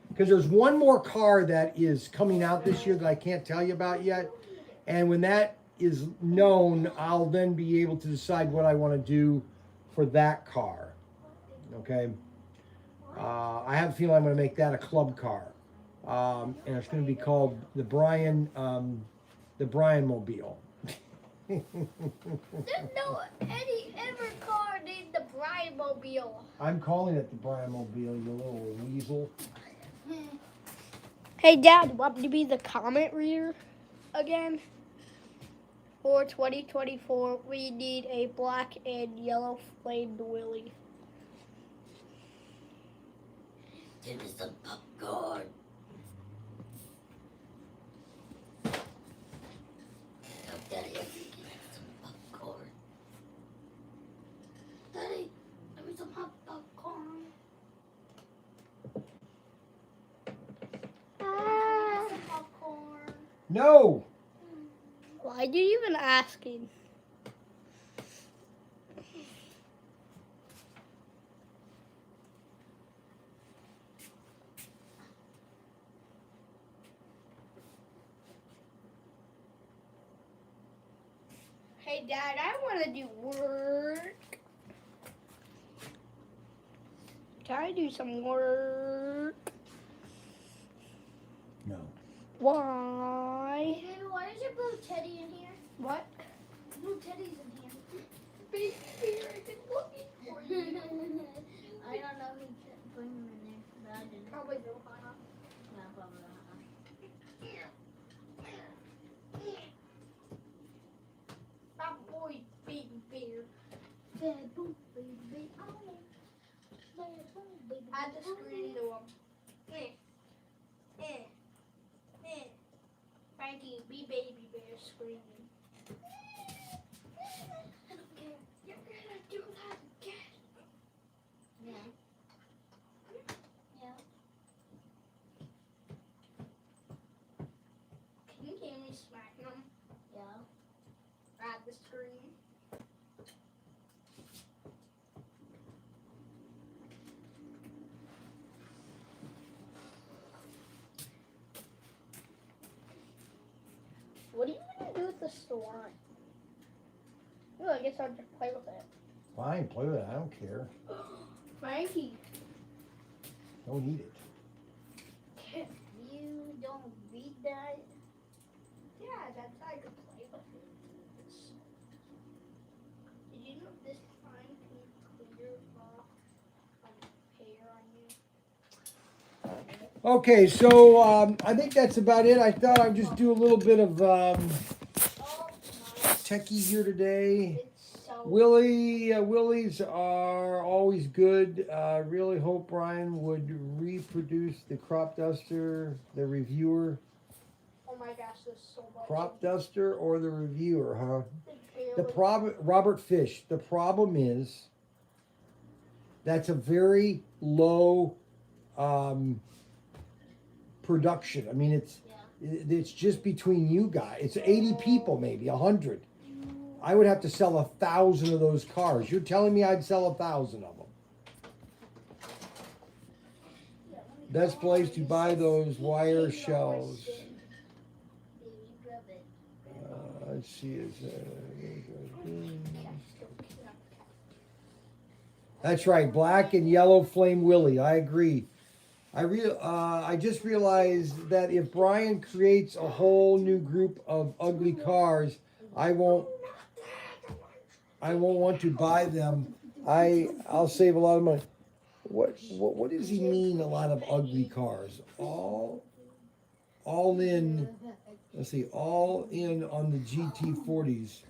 because there's one more car that is coming out this year that I can't tell you about yet. And when that is known, I'll then be able to decide what I want to do for that car. Okay. I have a feeling I'm going to make that a club car. And it's going to be called the Bryan Mobile. There's no any ever car named the Bryan Mobile. I'm calling it the Bryan Mobile, you little weasel. Hey Dad, want me to be the comment reader again? For 2024, we need a black and yellow flamed Willy. Give me some popcorn. Daddy, I think you have some popcorn. Daddy, give me some hot popcorn. No. Why are you even asking? Hey, Dad, I want to do work. Can I do some work? No. Why? Baby, why is your blue teddy in here? What? Blue teddy's in here. Baby, I've been looking for you. I don't know who put him in there, but I didn't. Probably Rohana. No, probably not. That boy, baby bear. Bad boom, baby, oh. Bad boom, baby, Add the screen to him. Frankie, be baby bear screaming. I don't care. You're gonna do that again. Yeah. Yeah. Can you hear me smacking him Yeah. at the screen? What are you gonna do with the slime? Oh, I guess I'll just play with it. Fine, play with it. I don't care. Frankie. Don't eat it. You don't read that. Yeah, that's how I could play with it. Did you know this slime can clear off hair on you? Okay, so I think that's about it. I thought I'd just do a little bit of techie here today. It's so Willies are always good. Really hope Bryan would reproduce the crop duster, the reviewer. oh my gosh, there's so much. Crop duster or the reviewer, huh? Barely- The problem, Robert Fish, the problem is that's a very low production. I mean, it's just between you guys. It's 80 people, maybe 100. I would have to sell 1,000 of those cars. You're telling me I'd sell 1,000 of them? Best place to buy those wire shells. Baby, grab it. Let's see. That's right, black and yellow flame Willie. I agree. I just realized that if Bryan creates a whole new group of ugly cars, I won't want to buy them. I'll save a lot of money. What does he mean? A lot of ugly cars? All in. Let's see. All in on the GT40s.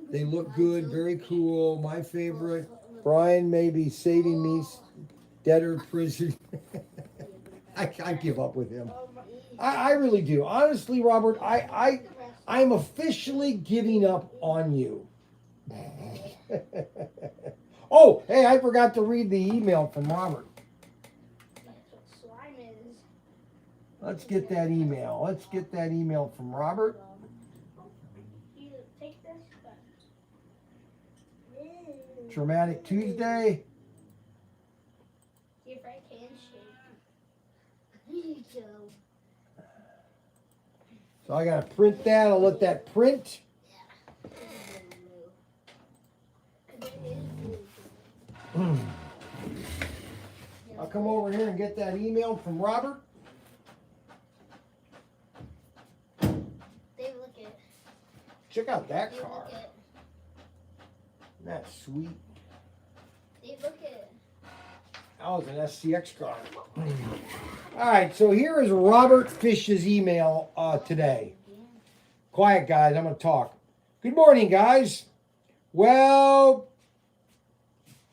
They look good, very cool. My favorite. Bryan may be saving me debtor prison. I give up with him. I really do. Honestly, Robert, I'm officially giving up on you. Oh, hey, I forgot to read the email from Robert. That's what slime is. Let's get that email. Let's get that email from Robert. You take this, but Dramatic Tuesday. see if I can shake. Me too. So I gotta print that. I'll let that print. I'll come over here and get that email from Robert. They look it. Check out that They car. look it. Isn't that sweet? They look it. That was an SCX car. All right, so here is Robert Fish's email today. Quiet, guys. I'm going to talk. Good morning, guys. Well,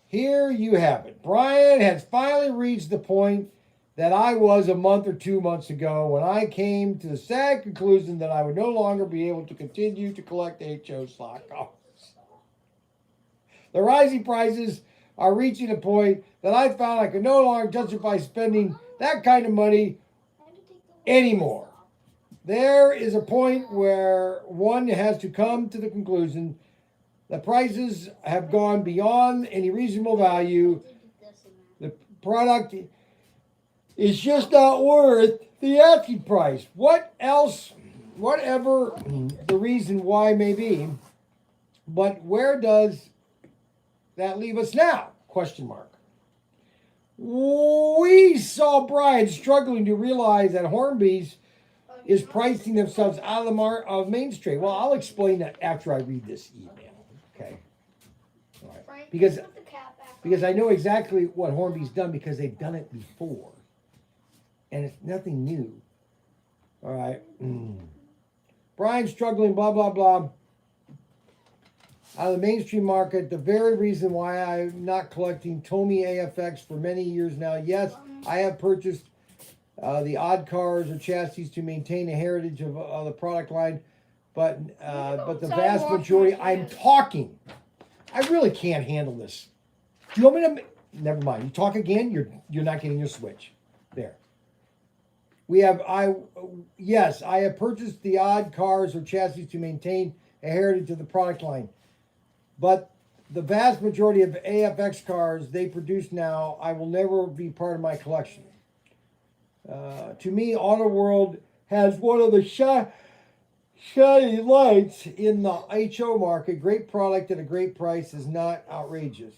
here you have it. Bryan has finally reached the point that I was a month or 2 months ago when I came to the sad conclusion that I would no longer be able to continue to collect HO slot cars. The rising prices are reaching a point that I found I could no longer justify spending that kind of money anymore. there is a point where one has to come to the conclusion that prices have gone beyond any reasonable value. The product is just not worth the asking price. What else, whatever the reason why may be, but where does that leave us now? Question mark. We saw Bryan struggling to realize that Hornby's is pricing themselves out of the of mainstream. Well, I'll explain that after I read this email. Okay. All right. Because I know exactly what Hornby's done because they've done it before. And it's nothing new. All right. Bryan's struggling, blah, blah, blah. Out of the mainstream market, the very reason why I'm not collecting Tomy AFX for many years now. Yes, I have purchased the odd cars or chassis to maintain the heritage of the product line, but the vast majority, I'm talking. I really can't handle this. Do you want me to? Never mind. You talk again. You're not getting your switch. There. Yes, I have purchased the odd cars or chassis to maintain a heritage of the product line. But the vast majority of AFX cars they produce now, I will never be part of my collection. To me, Auto World has one of the shiny lights in the HO market. Great product at a great price is not outrageous.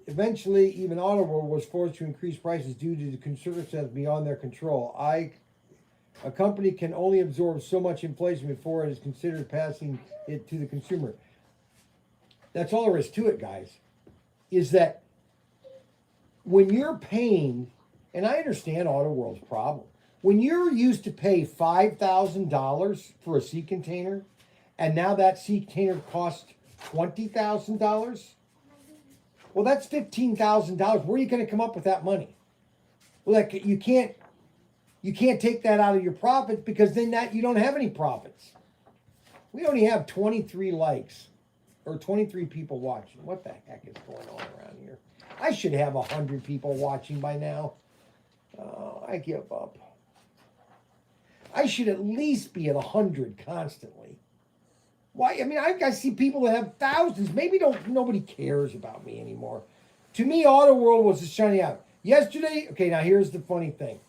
Eventually, even Auto World was forced to increase prices due to the circumstances beyond their control. A company can only absorb so much inflation before it is considered passing it to the consumer. That's all there is to it, guys, is that when you're paying, and I understand Auto World's problem, when you're used to pay $5,000 for a sea container, and now that sea container costs $20,000, well, that's $15,000. Where are you going to come up with that money? Well, like, you can't take that out of your profits because then you don't have any profits. We only have 23 likes. Or 23 people watching. What the heck is going on around here? I should have 100 people watching by now. I give up. I should at least be at 100 constantly. Why? I mean, I see people that have thousands. Maybe nobody cares about me anymore. To me, Auto World was just shining out. Yesterday, okay, now here's the funny thing.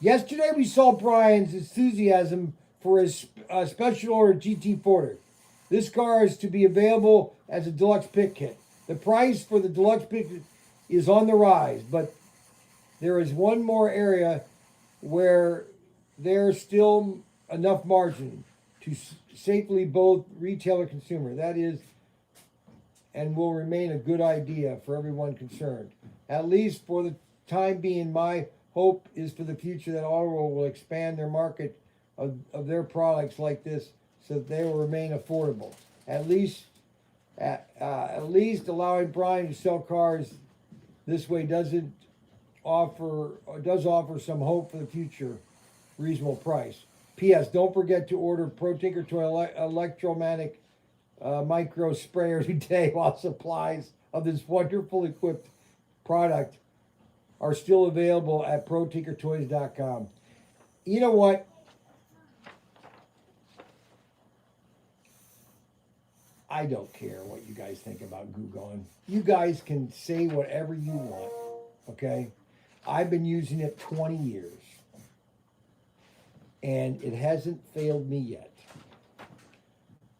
Yesterday we saw Bryan's enthusiasm for his special order GT Porter. This car is to be available as a deluxe pit kit. The price for the deluxe pit kit is on the rise, but there is one more area where there's still enough margin to safely both retail and consumer. That is, and will remain a good idea for everyone concerned. At least for the time being, my hope is for the future that Auto World will expand their market of their products like this, so that they will remain affordable. At least allowing Bryan to sell cars this way does offer some hope for the future. Reasonable price. P.S. Don't forget to order ProTinkerToys electromagnetic micro sprayer today while supplies of this wonderful equipped product are still available at ProTinkerToys.com. You know what? I don't care what you guys think about Goo Gone. You guys can say whatever you want, okay? I've been using it 20 years, and it hasn't failed me yet.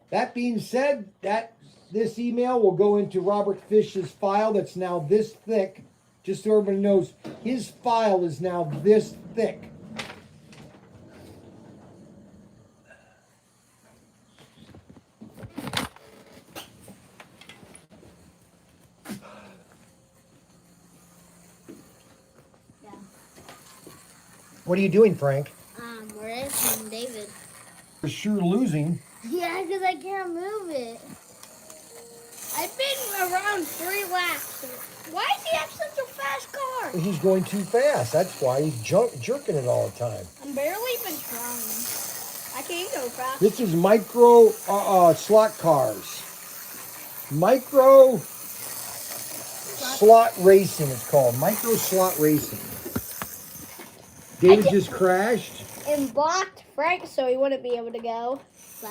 That being said, this email will go into Robert Fish's file that's now this thick. Just so everybody knows, his file is now this thick. What are you doing, Frank? We're asking David. You're sure losing. Yeah, because I can't move it. I've been around 3 laps. Why does he have such a fast car? He's going too fast. That's why he's jerking it all the time. I'm barely even trying. I can't go fast. This is micro slot cars. Micro slot racing, it's called. Micro slot racing. David just crashed. and blocked Frank so he wouldn't be able to go. Bye.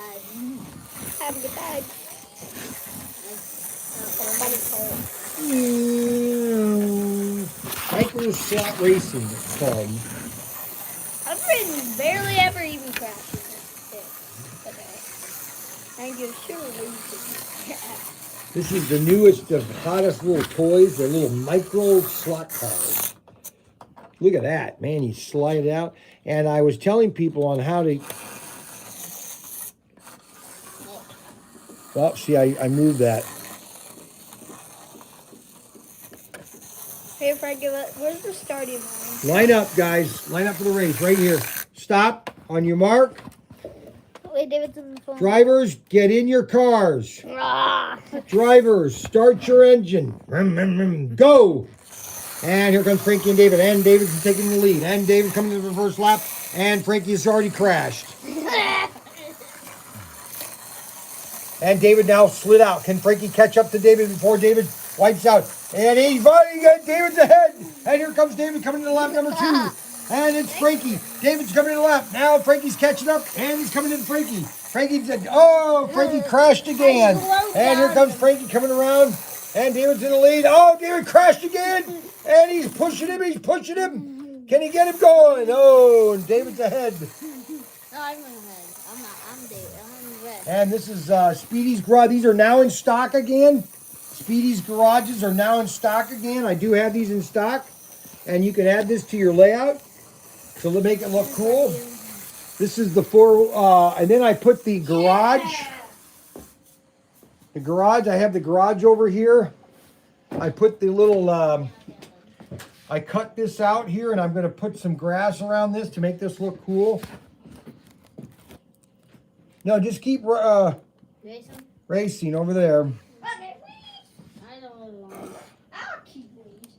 Have a good time. Funny Micro slot racing, it's called. I've been barely ever even crashing it today. And you're sure racing. This is the newest of hottest little toys. They're little micro slot cars. Look at that, man, you slide it out. And I was telling people on how to... Oh, see, I moved that. Hey, Frankie, where's the starting line? Line up, guys. Line up for the race, right here. Stop, on your mark. Wait, David's on the phone. Drivers, get in your cars. Ah. Drivers, start your engine. Go! And here comes Frankie and David. And David's taking the lead. And David coming to the first lap. And Frankie has already crashed. And David now slid out. Can Frankie catch up to David before David wipes out? And he's running. David's ahead. And here comes David coming to lap number 2. And it's Frankie. David's coming to the lap. Now Frankie's catching up. And he's coming to Frankie. Frankie crashed again. And here comes Frankie coming around. And David's in the lead. Oh, David crashed again. And he's pushing him. He's pushing him. Can he get him going? Oh, and David's ahead. No, I'm ahead. I'm David. I'm red. And this is Speedy's Garage. These are now in stock again. Speedy's Garages are now in stock again. I do have these in stock. And you can add this to your layout to make it look cool. This is the 4, and then I put the garage. The garage, I have the garage over here. I put the little, I cut this out here and I'm going to put some grass around this to make this look cool. No, just keep racing over there. I don't really want to. I'll keep these.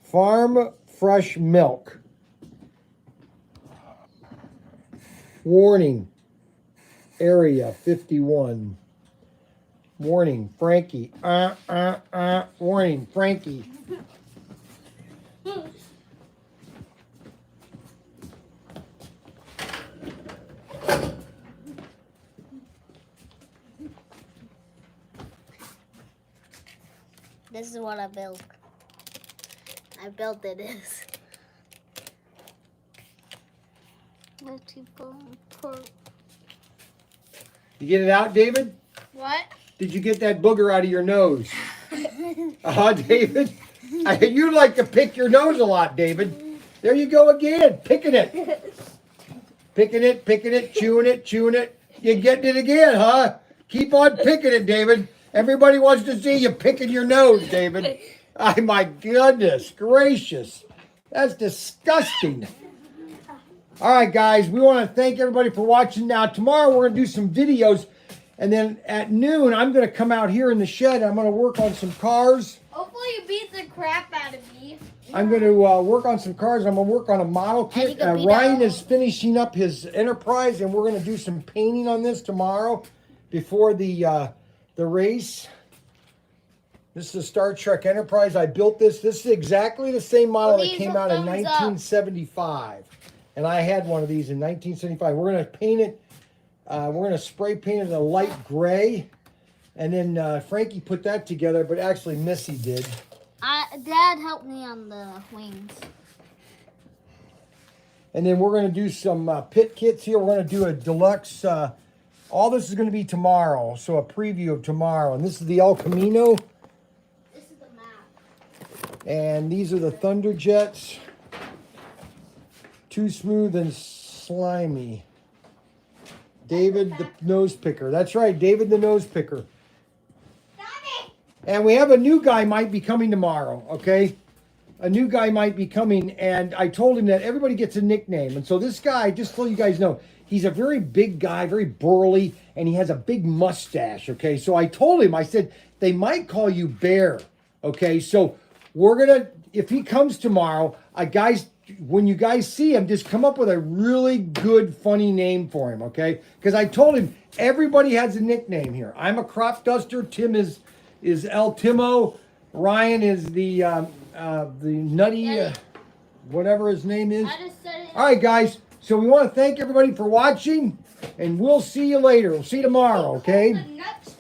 Farm fresh milk. Warning. Area 51. Warning, Frankie. Warning, Frankie. This is what I built. I built this. You get it out, David? What? Did you get that booger out of your nose? David? You like to pick your nose a lot, David. There you go again, picking it. Picking it, chewing it. You're getting it again, huh? Keep on picking it, David. Everybody wants to see you picking your nose, David. Oh, my goodness gracious. That's disgusting. All right, guys, we want to thank everybody for watching. Now, tomorrow we're going to do some videos. And then at noon, I'm going to come out here in the shed. I'm going to work on some cars. Hopefully you beat the crap out of me. I'm going to work on some cars. I'm going to work on a model kit. Ryan is finishing up his Enterprise, and we're going to do some painting on this tomorrow before the race. This is a Star Trek Enterprise. I built this. This is exactly the same model that came out in 1975. And I had one of these in 1975. We're going to paint it. We're going to spray paint it a light gray. And then Frankie put that together, but actually Missy did. Dad helped me on the wings. And then we're going to do some pit kits here. We're going to do a deluxe. All this is going to be tomorrow. So a preview of tomorrow. And this is the El Camino. This is the map. And these are the Thunder Jets. Too smooth and slimy. David the nose picker. That's right, David the nose picker. And we have a new guy might be coming tomorrow, okay? A new guy might be coming, and I told him that everybody gets a nickname. And so this guy, just so you guys know, he's a very big guy, very burly, and he has a big mustache, okay? So I told him, I said, they might call you Bear, okay? So we're going to, if he comes tomorrow, when you guys see him, just come up with a really good, funny name for him, okay? Because I told him, everybody has a nickname here. I'm a crop duster. Tim is El Timo. Ryan is the nutty, whatever his name is. I just said it. All right, guys. So we want to thank everybody for watching, and we'll see you later. We'll see you tomorrow, okay? The nuts